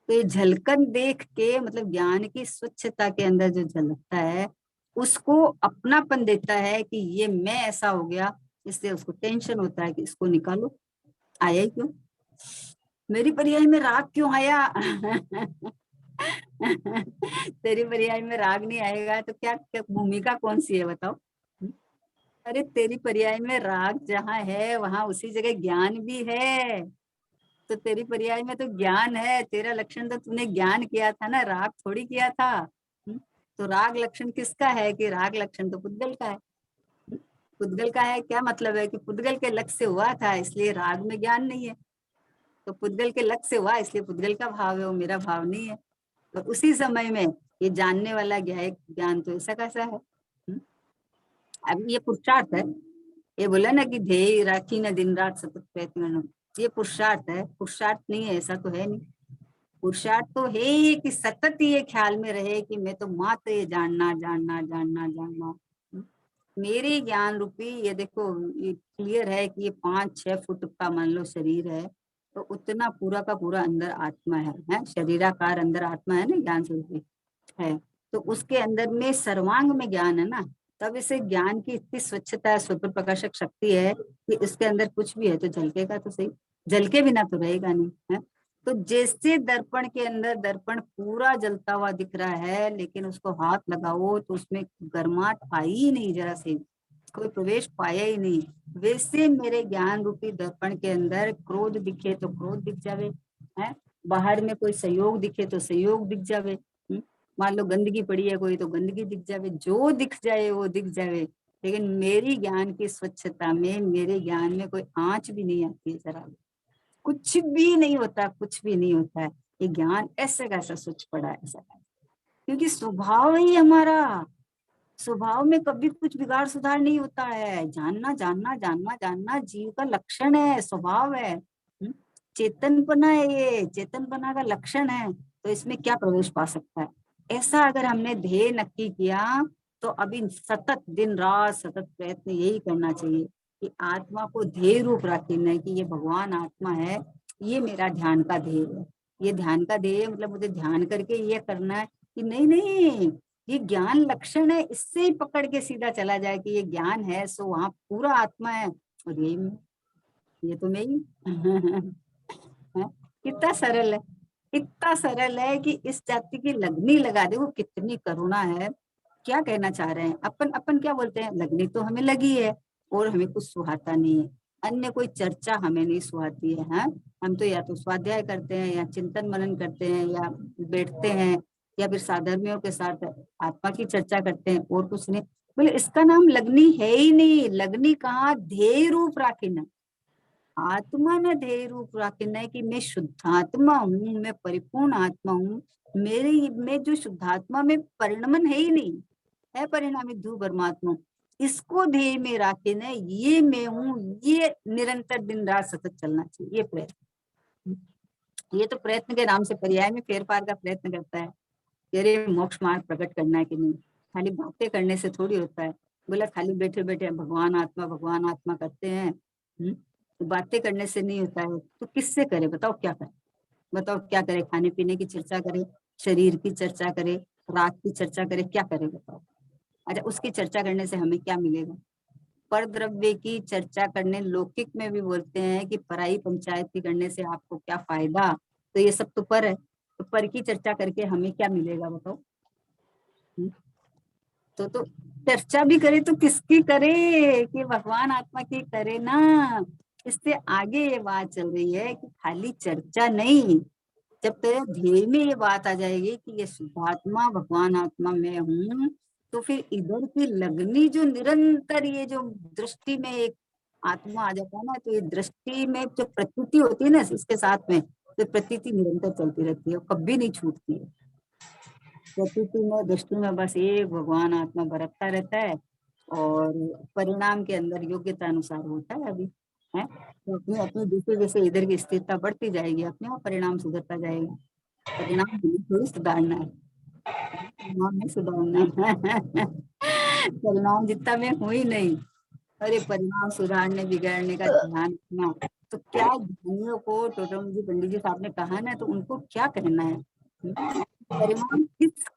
तो ये झलकन देख के मतलब ज्ञान की स्वच्छता के अंदर जो झलकता है उसको अपनापन देता है कि ये मैं ऐसा हो गया, इसलिए उसको टेंशन होता है कि इसको निकालो। आया ही क्यों, मेरी पर्याय में राग क्यों आया? तेरी पर्याय में राग नहीं आएगा तो क्या, क्या भूमिका कौन सी है बताओ? अरे तेरी पर्याय में राग जहाँ है वहां उसी जगह ज्ञान भी है। तो तेरी पर्याय में तो ज्ञान है, तेरा लक्षण तो तूने ज्ञान किया था ना, राग थोड़ी किया था। तो राग लक्षण किसका है कि राग लक्षण तो पुद्गल का है। पुद्गल का है क्या मतलब है कि पुद्गल के लक्ष्य से हुआ था, इसलिए राग में ज्ञान नहीं है। तो पुद्गल के लक्ष्य से हुआ इसलिए पुद्गल का भाव है, वो मेरा भाव नहीं है। तो उसी समय में ये जानने वाला ज्ञान तो ऐसा कैसा है। अब ये पुरुषार्थ है। ये बोला ना कि ध्येय राखी न दिन रात सतत प्रयत्न, ये पुरुषार्थ है, पुरुषार्थ नहीं है ऐसा तो है नहीं। पुरुषार्थ तो है कि सतत ये ख्याल में रहे कि मैं तो मात्र ये जानना जानना जानना जानना। मेरे ज्ञान रूपी ये देखो, ये क्लियर है कि ये 5-6 फुट का मान लो शरीर है, तो उतना पूरा का पूरा अंदर आत्मा है शरीराकार अंदर आत्मा है ना, ज्ञान स्वरूपी है। तो उसके अंदर में सर्वांग में ज्ञान है ना, तब इसे ज्ञान की इतनी स्वच्छता है, स्वतः प्रकाशक शक्ति है कि इसके अंदर कुछ भी है तो झलकेगा तो सही, झलके बिना तो रहेगा नहीं है। तो जैसे दर्पण के अंदर दर्पण पूरा जलता हुआ दिख रहा है, लेकिन उसको हाथ लगाओ तो उसमें गर्माहट आई ही नहीं, जरा से कोई प्रवेश पाया ही नहीं। वैसे मेरे ज्ञान रूपी दर्पण के अंदर क्रोध दिखे तो क्रोध दिख जावे है, बाहर में कोई सहयोग दिखे तो सहयोग दिख जावे, मान लो गंदगी पड़ी है कोई तो गंदगी दिख जावे, जो दिख जाए वो दिख जावे। लेकिन मेरी ज्ञान की स्वच्छता में, मेरे ज्ञान में कोई आंच भी नहीं आती है, जरा कुछ भी नहीं होता, कुछ भी नहीं होता है। ये ज्ञान ऐसे कैसा स्वच्छ पड़ा है ऐसा, क्योंकि स्वभाव ही हमारा, स्वभाव में कभी कुछ बिगाड़ सुधार नहीं होता है। जानना जानना जानना जानना जीव का लक्षण है, स्वभाव है, चेतनपना है, ये चेतनपना का लक्षण है। तो इसमें क्या प्रवेश पा सकता है। ऐसा अगर हमने ध्येय नक्की किया तो अभी सतत दिन रात सतत प्रयत्न यही करना चाहिए कि आत्मा को ध्येय रूप रखना है कि ये भगवान आत्मा है, ये मेरा ध्यान का ध्येय है। ये ध्यान का ध्येय मतलब मुझे ध्यान करके ये करना है कि नहीं नहीं, ये ज्ञान लक्षण है, इससे ही पकड़ के सीधा चला जाए कि ये ज्ञान है, सो वहां पूरा आत्मा है और ये तो मैं ही कितना सरल है, इतना सरल है कि इस जाति की लगनी लगा दे, वो कितनी करुणा है। क्या कहना चाह रहे हैं, अपन अपन क्या बोलते हैं, लगनी तो हमें लगी है और हमें कुछ सुहाता नहीं है, अन्य कोई चर्चा हमें नहीं सुहाती है। हाँ, हम तो या तो स्वाध्याय करते हैं या चिंतन मनन करते हैं या बैठते हैं या फिर साधर्मियों के साथ आत्मा की चर्चा करते हैं और कुछ नहीं। बोले इसका नाम लगनी है ही नहीं, लगनी कहाँ, ध्येय रूप राखी ना, आत्मा ने ध्येय रूप रखना है कि मैं शुद्धात्मा हूँ, मैं परिपूर्ण आत्मा हूँ, मेरे में जो शुद्धात्मा में परिणमन है ही नहीं है, परिणामी धू परमात्मा, इसको ध्येय में रखे न, ये मैं हूँ, ये निरंतर दिन रात सतत चलना चाहिए। ये प्रयत्न, ये तो प्रयत्न के नाम से पर्याय में फेर पार का प्रयत्न करता है, अरे मोक्ष मार्ग प्रकट करना है कि नहीं, खाली बातें करने से थोड़ी होता है। बोला खाली बैठे बैठे भगवान आत्मा करते हैं, तो बातें करने से नहीं होता है, तो किससे करे, बताओ क्या करे, बताओ क्या करे, खाने पीने की चर्चा करे, शरीर की चर्चा करे, रात की चर्चा करे, क्या करे बताओ। अच्छा, उसकी चर्चा करने से हमें क्या मिलेगा। पर द्रव्य की चर्चा करने, लौकिक में भी बोलते हैं कि पराई पंचायती करने से आपको क्या फायदा, तो ये सब तो पर है, तो पर की चर्चा करके हमें क्या मिलेगा बताओ। तो चर्चा भी करे तो किसकी करे, कि भगवान आत्मा की करे ना। इससे आगे ये बात चल रही है कि खाली चर्चा नहीं, जब तेरे ध्येय में ये बात आ जाएगी कि ये शुद्धात्मा भगवान आत्मा मैं हूँ, तो फिर इधर की लगनी जो निरंतर, ये जो दृष्टि में एक आत्मा आ जाता है ना, तो ये दृष्टि में जो प्रतीति होती है ना इसके साथ में, तो प्रतीति निरंतर चलती रहती है, कभी नहीं छूटती है। प्रतीति में, दृष्टि में बस एक भगवान आत्मा बरतता रहता है और परिणाम के अंदर योग्यता अनुसार होता है अभी है, तो अपनी अपनी जैसे जैसे इधर की स्थिरता बढ़ती जाएगी अपने आप परिणाम सुधरता जाएगा। परिणाम थोड़ी सुधारना है, परिणाम नहीं सुधारना है परिणाम जितना मैं हूं ही नहीं, अरे परिणाम सुधारने बिगाड़ने का ध्यान रखना, तो क्या ज्ञानियों को, टोटम जी पंडित जी साहब ने कहा ना, तो उनको क्या कहना है, परिणाम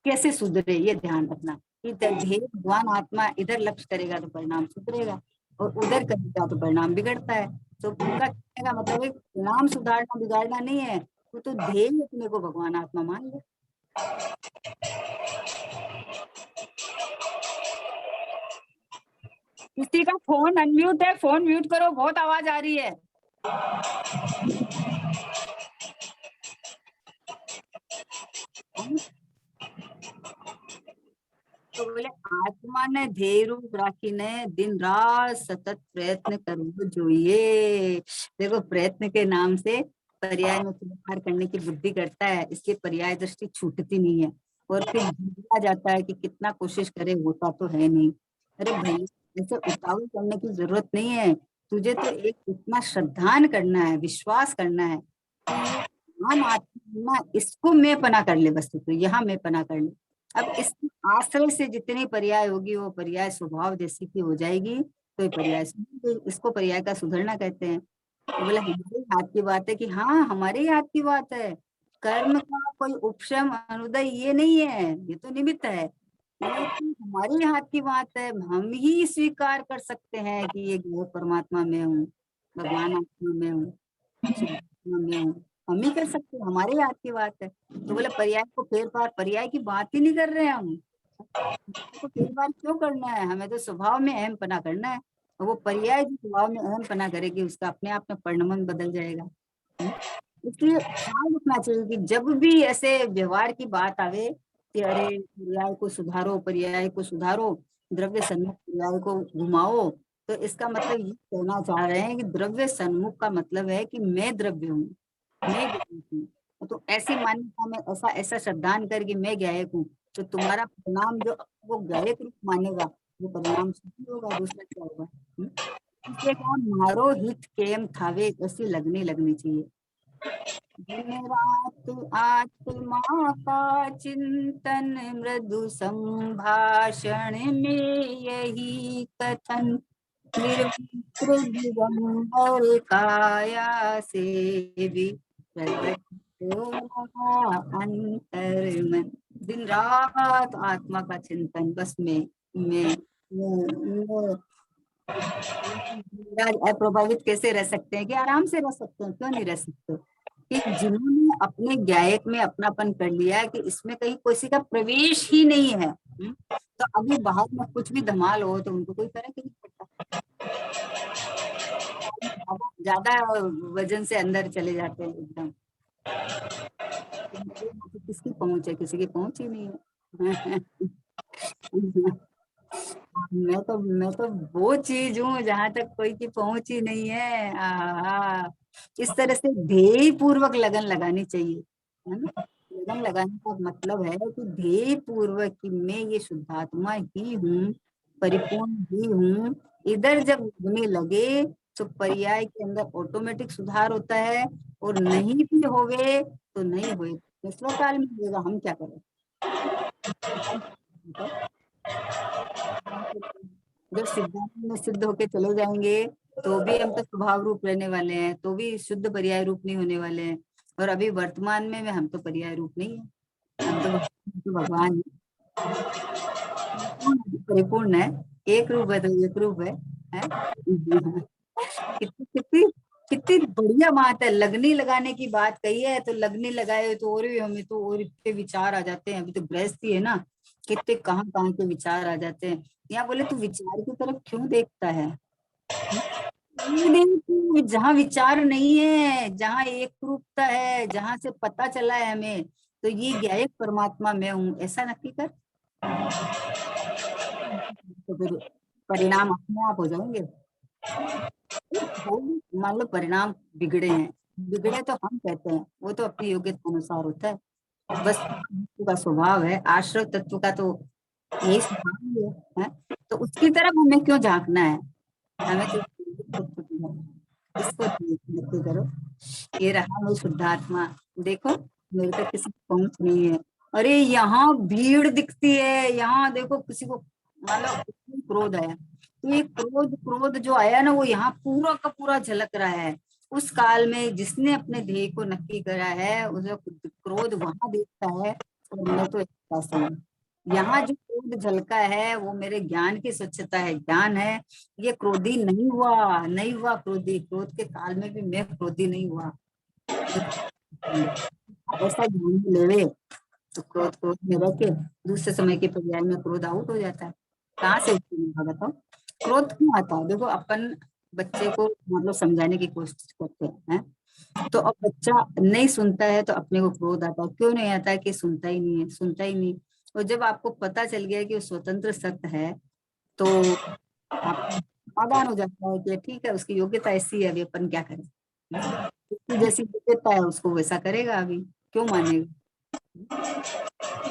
कैसे सुधरे ये ध्यान रखना कि ध्येय भगवान आत्मा इधर लक्ष्य करेगा तो परिणाम सुधरेगा और उधर करेगा तो परिणाम बिगड़ता है। तो उनका कहने का मतलब है परिणाम सुधारना बिगाड़ना नहीं है, तो ध्येय अपने को भगवान आत्मा मान ले। किसी का फोन अनम्यूट है, फोन म्यूट करो, बहुत आवाज आ रही है। तो बोले आत्मा ने ध्येय रूप રાખીને दिन रात सतत प्रयत्न करवो જોઈએ। देखो प्रयत्न के नाम से पर्याय में व्यवहार करने की बुद्धि करता है, इसलिए पर्याय दृष्टि छूटती नहीं है और फिर भूला जाता है कि कितना कोशिश करे होता तो है नहीं। अरे भाई ऐसे उतावल करने की जरूरत नहीं है, तुझे तो एक इतना श्रद्धान करना है, विश्वास करना है कि ये महान आत्मा, इसको मैं पना कर ले, बस तो यहाँ मैं पना कर ले। अब इस आश्रय से जितनी पर्याय होगी वो पर्याय स्वभाव जैसी की हो जाएगी, तो ये पर्याय इसको पर्याय का सुधरना कहते हैं। तो बोला हमारे हाथ की बात है कि हाँ हमारे ही हाथ की बात है, कर्म का कोई उपशम अनुदय ये नहीं है, ये तो निमित्त है, ये तो हमारे ही हाथ की बात है। हम ही स्वीकार कर सकते हैं कि ये मैं परमात्मा में हूँ, भगवान आत्मा में हूँ, शिव आत्मा में हूँ, हम ही कर सकते हैं, हमारे ही हाथ की बात है। तो बोले पर्याय को फेर फार, पर्याय की बात ही नहीं कर रहे हैं हम, तो फेर फार क्यों करना है, हमें तो स्वभाव में अहम पना करना है। और वो पर्याय जो स्वभाव में अहम पना करेगी उसका अपने आप में परिणमन बदल जाएगा। इसलिए ख्याल रखना चाहिए कि जब भी ऐसे व्यवहार की बात आवे कि अरे पर्याय को सुधारो, पर्याय को सुधारो, द्रव्य सन्मुख पर्याय को घुमाओ, तो इसका मतलब ये कहना चाह रहे हैं कि द्रव्य सन्मुख का मतलब है कि मैं द्रव्य हूँ, मैं गायक हूँ। तो ऐसी मान्यता में ऐसा ऐसा श्रद्धान करके मैं गायक हूँ, तो तुम्हारा परिणाम जो वो गायक रूप मानेगा वो परिणाम सही होगा, दूसरा क्या होगा। इसलिए कहा मारो हित केम थावे, ऐसी लगनी चाहिए। दिन रात आत्मा का चिंतन, मृदु संभाषण में यही कथन, निर्वित्र दिगंबर काया से भी प्रकट हो रहा अंतर मन। दिन रात आत्मा का चिंतन, बस मैं अप्रभावित कैसे रह सकते हैं, कि आराम से रह सकते हैं, क्यों नहीं रह सकते। कि जिन्होंने अपने गायक में अपनापन कर लिया है कि इसमें कहीं किसी का प्रवेश ही नहीं है, तो अभी बाहर में कुछ भी धमाल हो तो उनको कोई फर्क ही नहीं पड़ता, ज्यादा वजन से अंदर चले जाते हैं एकदम, किसकी पहुंच है, किसी की पहुंच ही नहीं है। मैं तो वो चीज हूँ जहां तक कोई की पहुंच ही नहीं है। आहा, इस तरह से ध्येय पूर्वक लगन लगानी चाहिए, है ना। लगन लगाने का मतलब है कि ध्येय पूर्वक कि मैं ये शुद्धात्मा ही हूँ, परिपूर्ण ही हूँ। इधर जब लगने लगे तो पर्याय के अंदर ऑटोमेटिक सुधार होता है, और नहीं भी होवे तो नहीं हुए, निश्चय काल में होगा, हम क्या करें। जब सिद्धांत में सिद्ध होके चले जाएंगे तो भी हम तो स्वभाव रूप रहने वाले हैं, तो भी शुद्ध पर्याय रूप नहीं होने वाले हैं। और अभी वर्तमान में हम तो पर्याय रूप नहीं है, हम तो भगवान परिपूर्ण है, एक रूप है तो एक रूप है? कितनी कितनी कितनी बढ़िया बात है। लगनी लगाने की बात कही है, तो लगनी लगाए तो और भी हमें तो और इतने विचार आ जाते हैं। अभी तो गृहस्थी है ना, कितने कहाँ कहाँ के विचार आ जाते हैं। यहाँ बोले तू विचार की तरफ क्यों देखता है, जहाँ विचार नहीं है, जहाँ एक रूपता है, जहाँ से पता चला है हमें तो ये गायक परमात्मा मैं हूँ, ऐसा नक्की कर, तो फिर परिणाम अपने आप हो जाएंगे। मान लो परिणाम बिगड़े हैं, बिगड़े तो हम कहते हैं, वो तो अपनी योग्यता अनुसार होता है, बस का स्वभाव है, आश्रय तत्व का तो यही स्वभाव ही है? तो उसकी तरफ हमें क्यों झांकना है, हमें तो इसको नक्की करो। ये रहा वो शुद्धात्मा, देखो मेरे तक किसी की पहुंच नहीं है। अरे यहाँ भीड़ दिखती है, यहाँ देखो किसी को मान लो क्रोध आया, तो ये क्रोध क्रोध जो आया ना वो यहाँ पूरा का पूरा झलक रहा है। उस काल में जिसने अपने ध्येय को नक्की करा है उसे क्रोध वहां दिखता है, और मैं तो ऐसा हूँ। यहाँ जो क्रोध झलका है वो मेरे ज्ञान की स्वच्छता है, ज्ञान है। ये क्रोधी नहीं हुआ, नहीं हुआ क्रोधी, क्रोध के काल में भी मैं क्रोधी नहीं हुआ। ऐसा ज्ञान लेवे तो क्रोध क्रोध में रह के दूसरे समय के पर्याय में क्रोध आउट हो जाता है। कहाँ से बताओ क्रोध क्यों आता है। देखो अपन बच्चे को मतलब समझाने की कोशिश करते हैं, तो अब बच्चा नहीं सुनता है तो अपने को क्रोध आता है। क्यों नहीं आता है कि सुनता ही नहीं है, सुनता ही नहीं। और जब आपको पता चल गया कि वो स्वतंत्र सत्य है तो आप समाधान हो जाता है कि ठीक है, उसकी योग्यता ऐसी है, अभी अपन क्या करें, उसकी जैसी योग्यता है उसको वैसा करेगा, अभी क्यों मानेगा।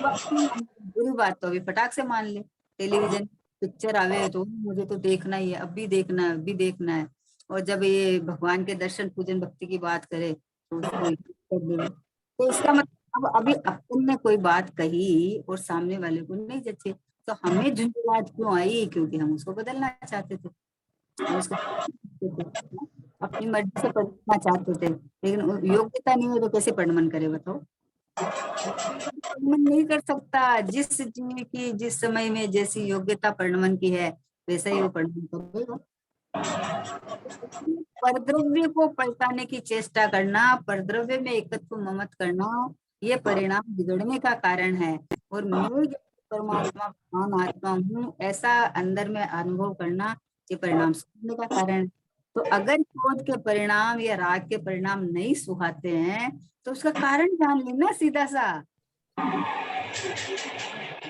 बात नहीं मानेगा, बुरी बात तो अभी फटाक से मान ले, टेलीविजन पिक्चर आवे तो मुझे तो देखना ही है, अब भी देखना है, अब भी देखना है। और जब ये भगवान के दर्शन पूजन भक्ति की बात करे तो उसको कर देगा। तो इसका मतलब अब अभी अपन ने कोई बात कही और सामने वाले को नहीं जचे, तो हमें झुंझुलाहट क्यों आई, क्योंकि हम उसको बदलना चाहते थे, हम उसको अपनी मर्जी से पढ़ना चाहते थे, लेकिन योग्यता नहीं है तो कैसे पढ़मन करे बताओ। पढ़मन नहीं कर सकता, जिस जीव की जिस समय में जैसी योग्यता पढ़मन की है वैसा ही वो पढ़मन करेगा। परद्रव्य को पलटाने की चेष्टा करना, परद्रव्य में एकत्व ममत करना, ये परिणाम बिगड़ने का कारण है। और मैं परमात्मा महान आत्मा हूँ ऐसा अंदर में अनुभव करना, ये परिणाम सुनने का कारण है। तो अगर क्रोध के परिणाम या राग के परिणाम नहीं सुहाते हैं तो उसका कारण जान लेना सीधा सा।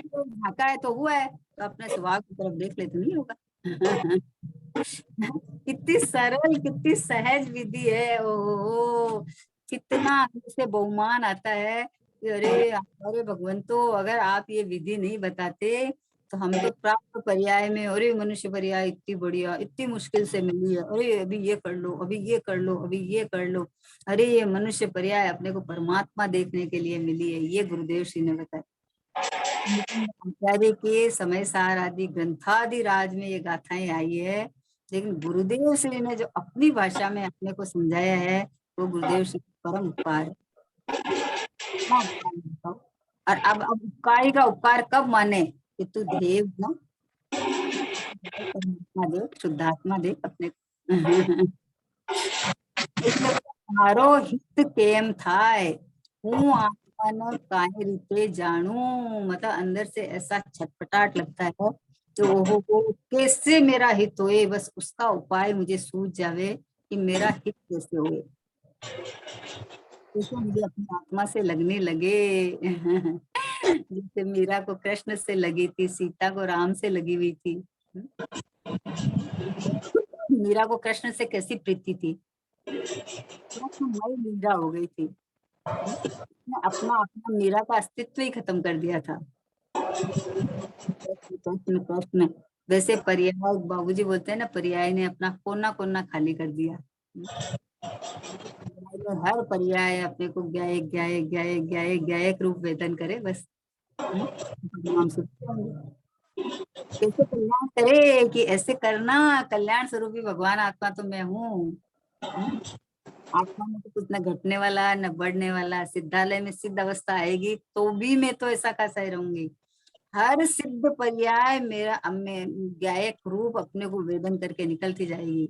तो झाका है तो हुआ है, तो अपने स्वभाव की तरफ देख ले तो नहीं होगा। कितनी सरल कितनी सहज विधि है, ओ कितना से बहुमान आता है कि अरे भगवंतो, अगर आप ये विधि नहीं बताते तो हम तो प्राप्त पर्याय में, अरे मनुष्य पर्याय इतनी बढ़िया, इतनी मुश्किल से मिली है, अरे अभी ये कर लो, अभी ये कर लो, अभी ये कर लो, अरे ये मनुष्य पर्याय अपने को परमात्मा देखने के लिए मिली है, ये गुरुदेव श्री ने बताया। आचार्य के समय सार आदि ग्रंथादि राज में ये गाथाएं आई है, लेकिन गुरुदेव श्री ने जो अपनी भाषा में अपने को समझाया है वो गुरुदेव श्री परम उपकार है। और अब उपकारी का उपकार कब माने कि तू देव ना, परमात्मा दे, शुद्धात्मा दे अपने को। मारो हित केम थाय, हूँ आत्मा न काहे रीते जानू, मतलब अंदर से ऐसा छटपटाट लगता है कि वो कैसे मेरा हित होए, बस उसका उपाय मुझे सूझ जावे कि मेरा हित कैसे होए, जैसे मुझे अपनी आत्मा से लगने लगे। जैसे मीरा को कृष्ण से लगी थी, सीता को राम से लगी हुई थी। मीरा को कृष्ण से कैसी प्रीति थी, मई मीरा हो गई थी, अपना अपना मीरा का अस्तित्व ही खत्म कर दिया था। कृष्ण वैसे पर्याय, बाबूजी बोलते हैं ना, पर्याय ने अपना कोना कोना खाली कर दिया। हर पर्याय अपने को ज्ञाय ज्ञाय ज्ञाय ज्ञाय ज्ञायक रूप वेदन करे, बस नाम से कैसे कल्याण करे कि ऐसे करना, कल्याण स्वरूपी भगवान आत्मा तो मैं हूँ। आत्मा में तो कुछ न घटने वाला न बढ़ने वाला, सिद्धालय में सिद्ध अवस्था आएगी तो भी मैं तो ऐसा कैसा ही रहूंगी। हर सिद्ध पर्याय मेरा गायक रूप अपने को वेदन करके निकलती जाएगी,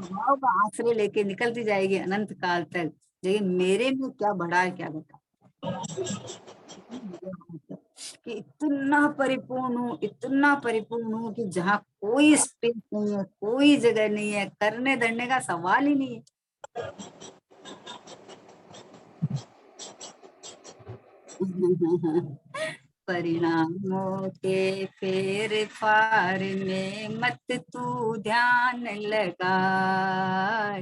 भाव का आश्रय लेके निकलती जाएगी अनंत काल तक, लेकिन मेरे में क्या बढ़ा है क्या घटा, कि इतना परिपूर्ण हूँ कि जहाँ कोई स्पेस नहीं है, कोई जगह नहीं है, करने धरने का सवाल ही नहीं है। परिणामों के फेर फार में मत तू ध्यान लगा,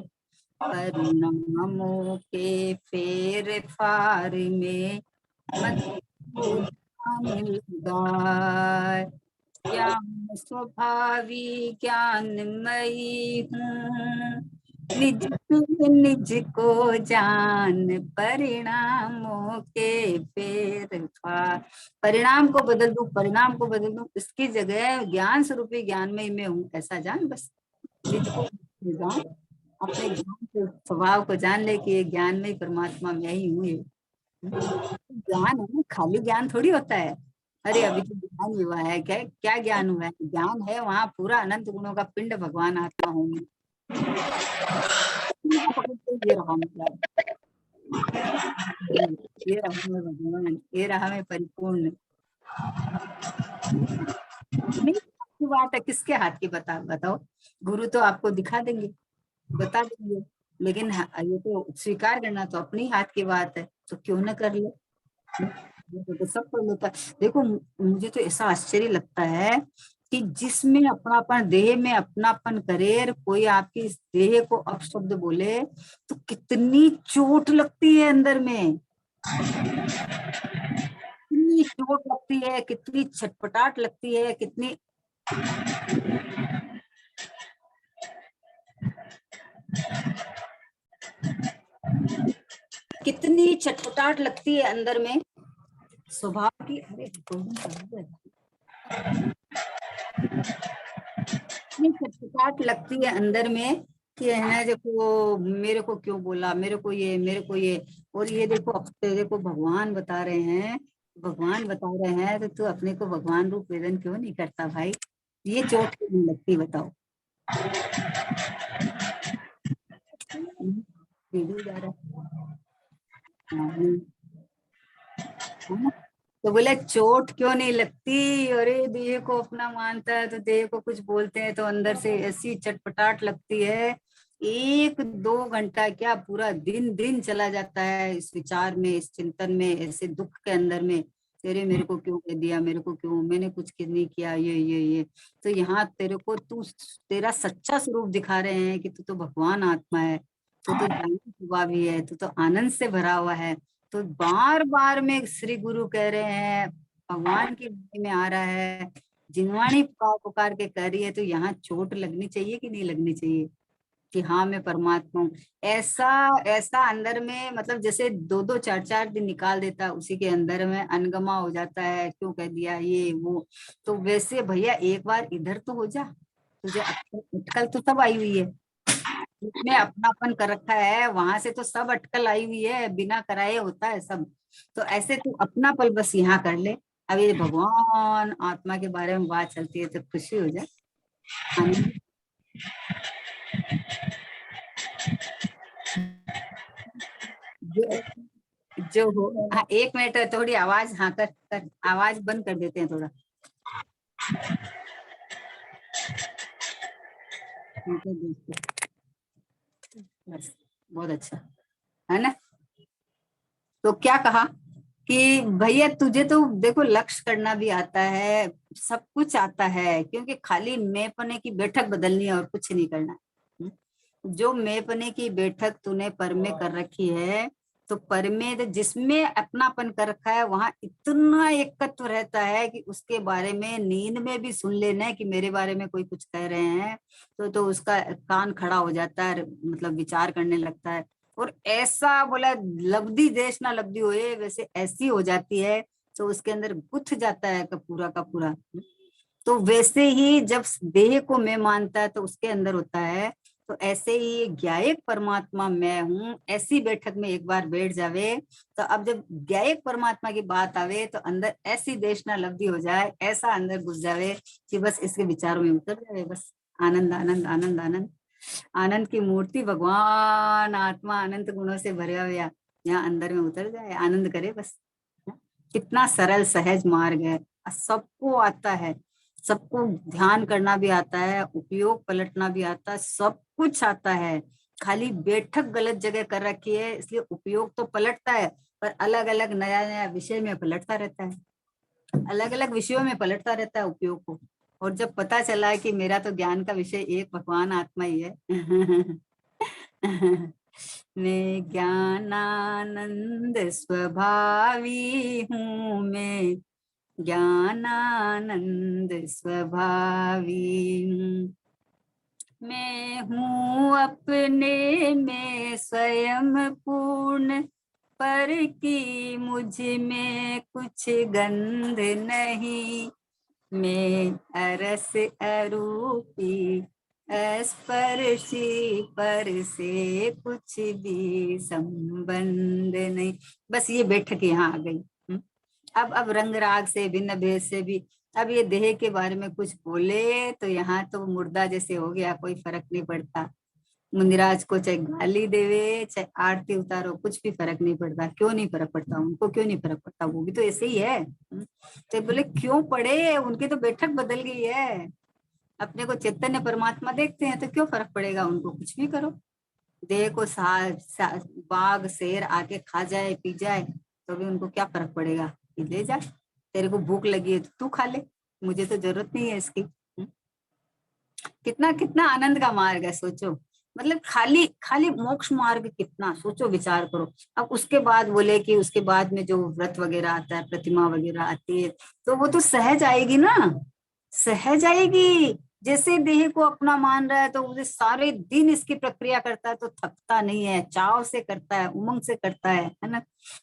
परिणामों के फेर फार में मत तू ध्यान लगा, ज्ञान स्वभावी ज्ञानमयी हूँ, निज पे निज को जान, परिणामों के फेर फार, परिणाम को बदल दूं, परिणाम को बदल दूं, इसकी जगह ज्ञान स्वरूपी ज्ञान में मैं हूँ ऐसा जान, बस निज को जान, अपने ज्ञान के स्वभाव को जान ले कि ये ज्ञान में ही परमात्मा मैं ही हूँ। ये ज्ञान है, खाली ज्ञान थोड़ी होता है। अरे अभी तो ज्ञान हुआ है, क्या क्या ज्ञान हुआ है, ज्ञान है वहां पूरा अनंत गुणों का पिंड भगवान आत्मा हूँ मैं। ये रहा मतलब, ये रहा मैं भगवान, ये रहा मैं परिपूर्ण। की बात है, किसके हाथ की बताओ, गुरु तो आपको दिखा देंगे, बता देंगे, लेकिन ये तो स्वीकार करना तो अपनी हाथ की बात है, तो क्यों न कर ले। तो सब पढ़ लेता है। देखो मुझे तो ऐसा आश्चर्य लगता है कि जिसमें अपनापन, देह में अपनापन करे और कोई आपकी इस देह को अपशब्द बोले तो कितनी चोट लगती है अंदर में, कितनी चोट लगती है, कितनी छटपटाहट लगती है, कितनी कितनी छटपटाहट लगती है अंदर में स्वभाव की। अरे इतनी छटपटाहट लगती है अंदर में कि है ना, देखो मेरे को क्यों बोला, मेरे को ये, मेरे को ये। और ये देखो अब तेरे को भगवान बता रहे हैं, भगवान बता रहे हैं, तो तू अपने को भगवान रूप वेदन क्यों नहीं करता भाई? ये चोट क्यों नहीं लगती बताओ? वीडियो जा रहा है। हाँ, तो बोले चोट क्यों नहीं लगती? अरे देह को अपना मानता है तो देह को कुछ बोलते हैं तो अंदर से ऐसी चटपटाहट लगती है। 1-2 घंटा क्या, पूरा दिन दिन चला जाता है इस विचार में, इस चिंतन में, ऐसे दुख के अंदर में। तेरे मेरे को क्यों कह दिया, मेरे को क्यों, मैंने कुछ नहीं किया, ये। तो यहाँ तेरे को तू, तेरा सच्चा स्वरूप दिखा रहे हैं कि तू तो भगवान आत्मा है, तू तो ज्ञानी हुआ भी है, तू तो आनंद से भरा हुआ है। तो बार बार में श्री गुरु कह रहे हैं, भगवान की वाणी में आ रहा है, जिनवाणी पुकार पुकार के कह रही है, तो यहाँ चोट लगनी चाहिए कि नहीं लगनी चाहिए कि हाँ मैं परमात्मा हूँ? ऐसा ऐसा अंदर में, मतलब जैसे 2-2 4-4 दिन निकाल देता, उसी के अंदर में अनगमा हो जाता है, क्यों कह दिया ये वो। तो वैसे भैया एक बार इधर तो हो जा, तुझे अक्कल अटकल तो सब आई हुई है, में अपनापन कर रखा है, वहां से तो सब अटकल आई हुई है, बिना कराए होता है सब। तो ऐसे तू अपना पल बस यहाँ कर ले। अब ये भगवान आत्मा के बारे में बात चलती है तो खुशी हो जाए, आनंद। जो जो हो, हाँ 1 मिनट थोड़ी आवाज, हाँ कर आवाज बंद कर देते हैं थोड़ा। ठीक है दोस्तों, बस बहुत अच्छा है ना। तो क्या कहा कि भैया तुझे तो देखो लक्ष्य करना भी आता है, सब कुछ आता है, क्योंकि खाली मैं पने की बैठक बदलनी है और कुछ नहीं करना है। जो मैं पने की बैठक तूने पर में कर रखी है, तो पर में जिसमें अपनापन कर रखा है वहां इतना एकत्व रहता है कि उसके बारे में नींद में भी सुन लेना है कि मेरे बारे में कोई कुछ कह रहे हैं, तो उसका कान खड़ा हो जाता है, मतलब विचार करने लगता है। और ऐसा बोला लब्धि देश ना लब्धि होए, वैसे ऐसी हो जाती है, तो उसके अंदर गुथ जाता है का पूरा। तो वैसे ही जब देह को मैं मानता है तो उसके अंदर होता है। तो ऐसे ही ज्ञायक परमात्मा मैं हूँ, ऐसी बैठक में एक बार बैठ जावे, तो अब जब ज्ञायक परमात्मा की बात आवे तो अंदर ऐसी देशना लब्धि हो जाए, ऐसा अंदर घुस जावे कि बस इसके विचारों में उतर जाए, बस आनंद आनंद आनंद आनंद। आनंद की मूर्ति भगवान आत्मा अनंत गुणों से भरा हुआ यहाँ अंदर में उतर जाए, आनंद करे बस। कितना सरल सहज मार्ग है, सबको आता है, सबको ध्यान करना भी आता है, उपयोग पलटना भी आता है, सब कुछ आता है। खाली बैठक गलत जगह कर रखी है, इसलिए उपयोग तो पलटता है, पर अलग अलग नया नया विषय में पलटता रहता है, अलग अलग विषयों में पलटता रहता है उपयोग को। और जब पता चला है कि मेरा तो ज्ञान का विषय एक भगवान आत्मा ही है मैं ज्ञानानंद स्वभावी हूँ, मैं ज्ञानानंद स्वभावी हूँ। मैं हूँ अपने में स्वयं पूर्ण, पर की मुझ में कुछ गंध नहीं। मैं अरस अरूपी स्पर्शी, पर से कुछ भी संबंध नहीं। बस ये बैठक यहाँ आ गई। अब रंग राग से, भिन्न भेद से भी, अब ये देह के बारे में कुछ बोले तो यहाँ तो मुर्दा जैसे हो गया, कोई फर्क नहीं पड़ता। मुनिराज को चाहे गाली देवे, चाहे आरती उतारो, कुछ भी फर्क नहीं पड़ता। क्यों नहीं फर्क पड़ता उनको? क्यों नहीं फर्क पड़ता? वो भी तो ऐसे ही है। तो बोले क्यों पड़े, उनकी तो बैठक बदल गई है। अपने को चैतन्य परमात्मा देखते हैं तो क्यों फर्क पड़ेगा उनको? कुछ भी करो, देह को बाघ शेर आके खा जाए पी जाए तो भी उनको क्या फर्क पड़ेगा? कि ले जा, तेरे को भूख लगी है तो तू खा ले, मुझे तो जरूरत नहीं है इसकी। कितना कितना आनंद का मार्ग है, सोचो। मतलब खाली खाली मोक्ष मार्ग कितना, सोचो विचार करो। अब उसके बाद बोले कि उसके बाद में जो व्रत वगैरह आता है, प्रतिमा वगैरह आती है, तो वो तो सहज आएगी ना, सहज आएगी। जैसे देह को अपना मान रहा है तो उसे सारे दिन इसकी प्रक्रिया करता है तो थकता नहीं है, चाव से करता है, उमंग से करता है ना।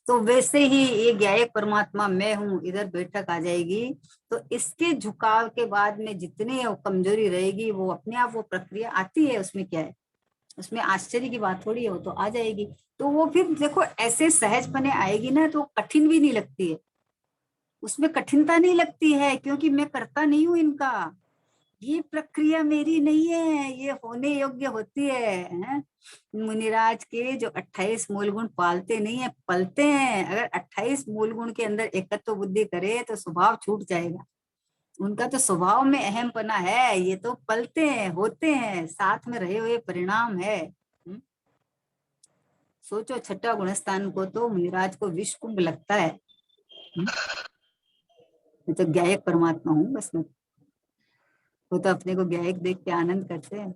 तो वैसे ही ये ज्ञायक परमात्मा मैं हूँ इधर बैठक आ जाएगी, तो इसके झुकाव के बाद में जितनी वो कमजोरी रहेगी वो अपने आप वो प्रक्रिया आती है, उसमें क्या है, उसमें आश्चर्य की बात थोड़ी है, वो तो आ जाएगी। तो वो फिर देखो ऐसे सहजपने आएगी ना तो कठिन भी नहीं लगती है, उसमें कठिनता नहीं लगती है, क्योंकि मैं करता नहीं हूं इनका, ये प्रक्रिया मेरी नहीं है, ये होने योग्य होती है। मुनिराज के जो 28 मूल गुण पालते नहीं है, पलते हैं। अगर 28 मूल गुण के अंदर एकत्व बुद्धि करे तो स्वभाव छूट जाएगा। उनका तो स्वभाव में अहमपना है, ये तो पलते हैं, होते हैं, साथ में रहे हुए परिणाम है। सोचो, छठा गुणस्थान को तो मुनिराज को विष कुंभ लगता है। मैं तो ज्ञायक परमात्मा हूँ बस मैं, वो तो अपने को ज्ञायक देख के आनंद करते हैं।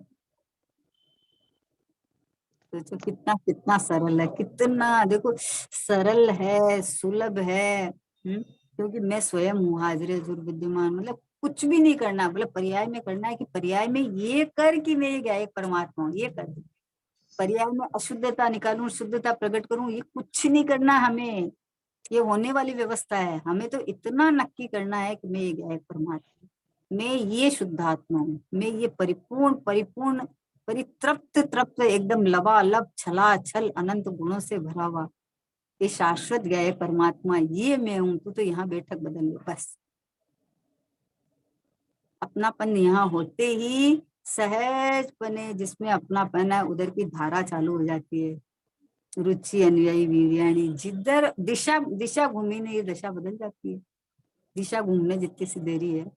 सोचो कितना कितना सरल है, कितना देखो सरल है, सुलभ है। क्योंकि मैं स्वयं हूँ हाजिर दुर्विद्यमान, मतलब कुछ भी नहीं करना, मतलब पर्याय में करना है कि पर्याय में ये कर कि मैं ये ज्ञायक परमात्मा हूँ, ये कर। पर्याय में अशुद्धता निकालूं, शुद्धता प्रकट करूं, ये कुछ नहीं करना हमें, ये होने वाली व्यवस्था है। हमें तो इतना नक्की करना है कि मैं ये ज्ञायक परमात्मा, मैं ये शुद्धात्मा हूँ, मैं ये परिपूर्ण परिपूर्ण परितृप्त तृप्त एकदम लबालब छलाछल अनंत गुणों से भरा हुआ ये शाश्वत ज्ञायक परमात्मा, ये मैं हूँ। तू तो यहाँ बैठक बदल लो बस। अपनापन यहाँ होते ही सहजपने जिसमें अपनापन है उधर की धारा चालू हो जाती है। रुचि अनुयायी वीर्याणी, जिधर दिशा दिशा घूमी नहीं, दशा बदल जाती है। दिशा घूमने जितनी सी देरी है।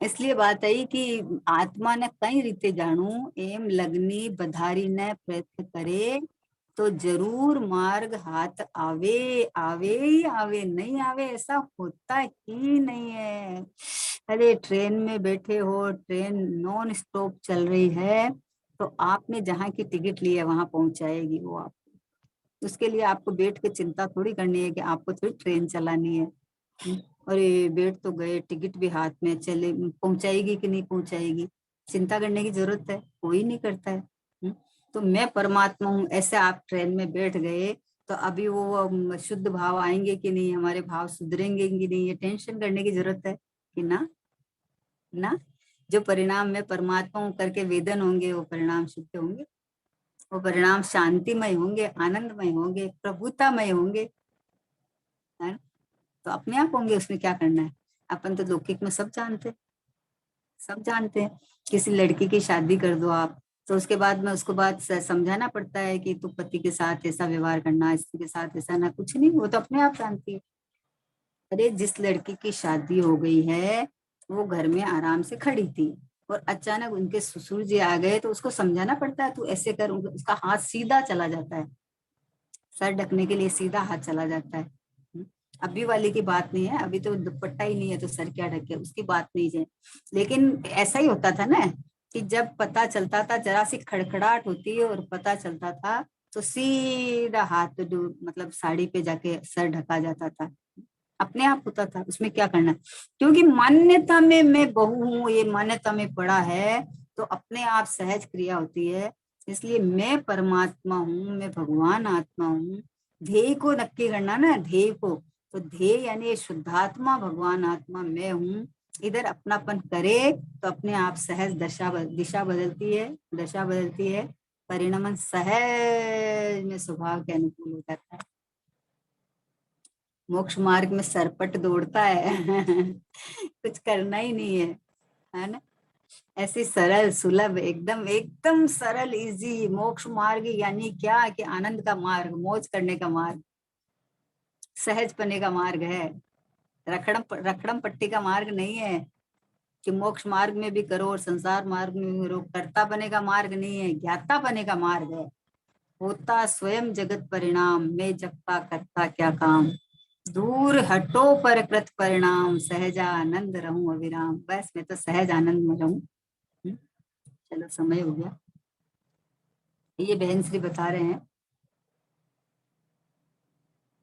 इसलिए बात आई कि आत्मा ने कई रीते जानू, एम लगनी बधारी ने प्रयत्न करे तो जरूर मार्ग हाथ आवे, आवे ही आवे, नहीं आवे ऐसा होता ही नहीं है। अरे ट्रेन में बैठे हो, ट्रेन नॉन स्टॉप चल रही है, तो आपने जहाँ की टिकट ली है वहां पहुंचाएगी वो आप। उसके लिए आपको बैठ के चिंता थोड़ी करनी है कि आपको थोड़ी ट्रेन चलानी है। अरे बैठ तो गए, टिकट भी हाथ में, चले पहुंचाएगी कि नहीं पहुंचाएगी, चिंता करने की जरूरत है, कोई नहीं करता है। तो मैं परमात्मा हूँ ऐसे आप ट्रेन में बैठ गए तो अभी वो शुद्ध भाव आएंगे कि नहीं, हमारे भाव सुधरेंगे कि नहीं, ये टेंशन करने की जरूरत है कि ना? ना, जो परिणाम में परमात्मा हूँ करके वेदन होंगे वो परिणाम शुद्ध होंगे, वो परिणाम शांतिमय होंगे, आनंदमय होंगे, प्रभुतामय होंगे, है ना? तो अपने आप होंगे, उसमें क्या करना है। अपन तो लौकिक में सब जानते हैं, सब जानते हैं। किसी लड़की की शादी कर दो आप, तो उसके बाद में उसको बात समझाना पड़ता है कि तू पति के साथ ऐसा व्यवहार करना, स्त्री के साथ ऐसा ना, कुछ नहीं, वो तो अपने आप जानती है। अरे जिस लड़की की शादी हो गई है वो घर में आराम से खड़ी थी और अचानक उनके ससुर जी आ गए तो उसको समझाना पड़ता है तू ऐसे कर, उसका हाथ सीधा चला जाता है, सर ढकने के लिए सीधा हाथ चला जाता है। अभी वाली की बात नहीं है, अभी तो दुपट्टा ही नहीं है तो सर क्या ढके, उसकी बात नहीं है। लेकिन ऐसा ही होता था ना कि जब पता चलता था, जरा सी खड़खड़ाहट होती है और पता चलता था तो सीधा हाथ मतलब साड़ी पे जाके सर ढका जाता था, अपने आप होता था। उसमें क्या करना, क्योंकि मान्यता में मैं बहू हूँ, ये मान्यता में पड़ा है, तो अपने आप सहज क्रिया होती है। इसलिए मैं परमात्मा हूँ, मैं भगवान आत्मा हूँ। ध्येय को नक्की करना ना, ध्येय को, तो ध्येय यानी शुद्धात्मा भगवान आत्मा मैं हूँ, इधर अपनापन करे तो अपने आप सहज दिशा बदलती है, दशा बदलती है, परिणमन सहज में स्वभाव के अनुकूल हो जाता है। मोक्ष मार्ग में सरपट दौड़ता है कुछ करना ही नहीं है ना? ऐसी सरल सुलभ, एकदम एकदम सरल इजी मोक्ष मार्ग, यानी क्या कि आनंद का मार्ग, मौज करने का मार्ग, सहज पने का मार्ग है। रखड़म पट्टी का मार्ग नहीं है कि मोक्ष मार्ग में भी करो और संसार मार्ग में भी करो। कर्ता बने का मार्ग नहीं है, ज्ञाता बने का मार्ग है। होता स्वयं जगत परिणाम, मैं जगता करता क्या काम, दूर हटो पर कृत परिणाम, सहजानंद रहूं अविराम। बस मैं तो सहज आनंद में रहूं। चलो समय हो गया। ये बहन श्री बता रहे हैं,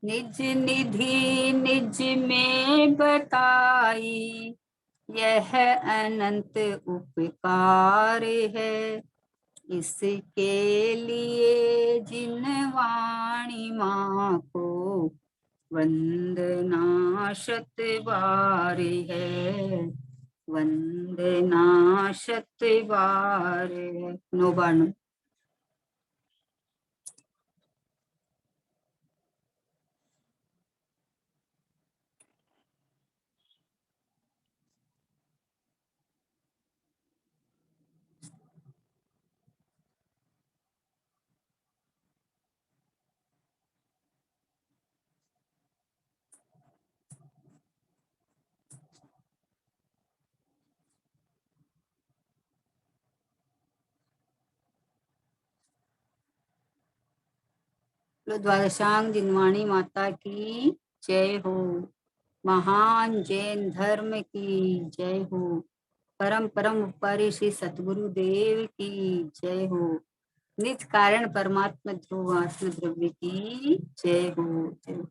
निज निधि निज में बताई, यह अनंत उपकार है, इसके लिए जिन वाणी माँ को वंदना शत बार है, वंदना शत बार है। नो बार। द्वादशांग जिनवाणी माता की जय हो। महान जैन धर्म की जय हो। परम परम उपकारी श्री सतगुरु देव की जय हो। निज कारण परमात्मा ध्रुव आत्म द्रव्य की जय हो।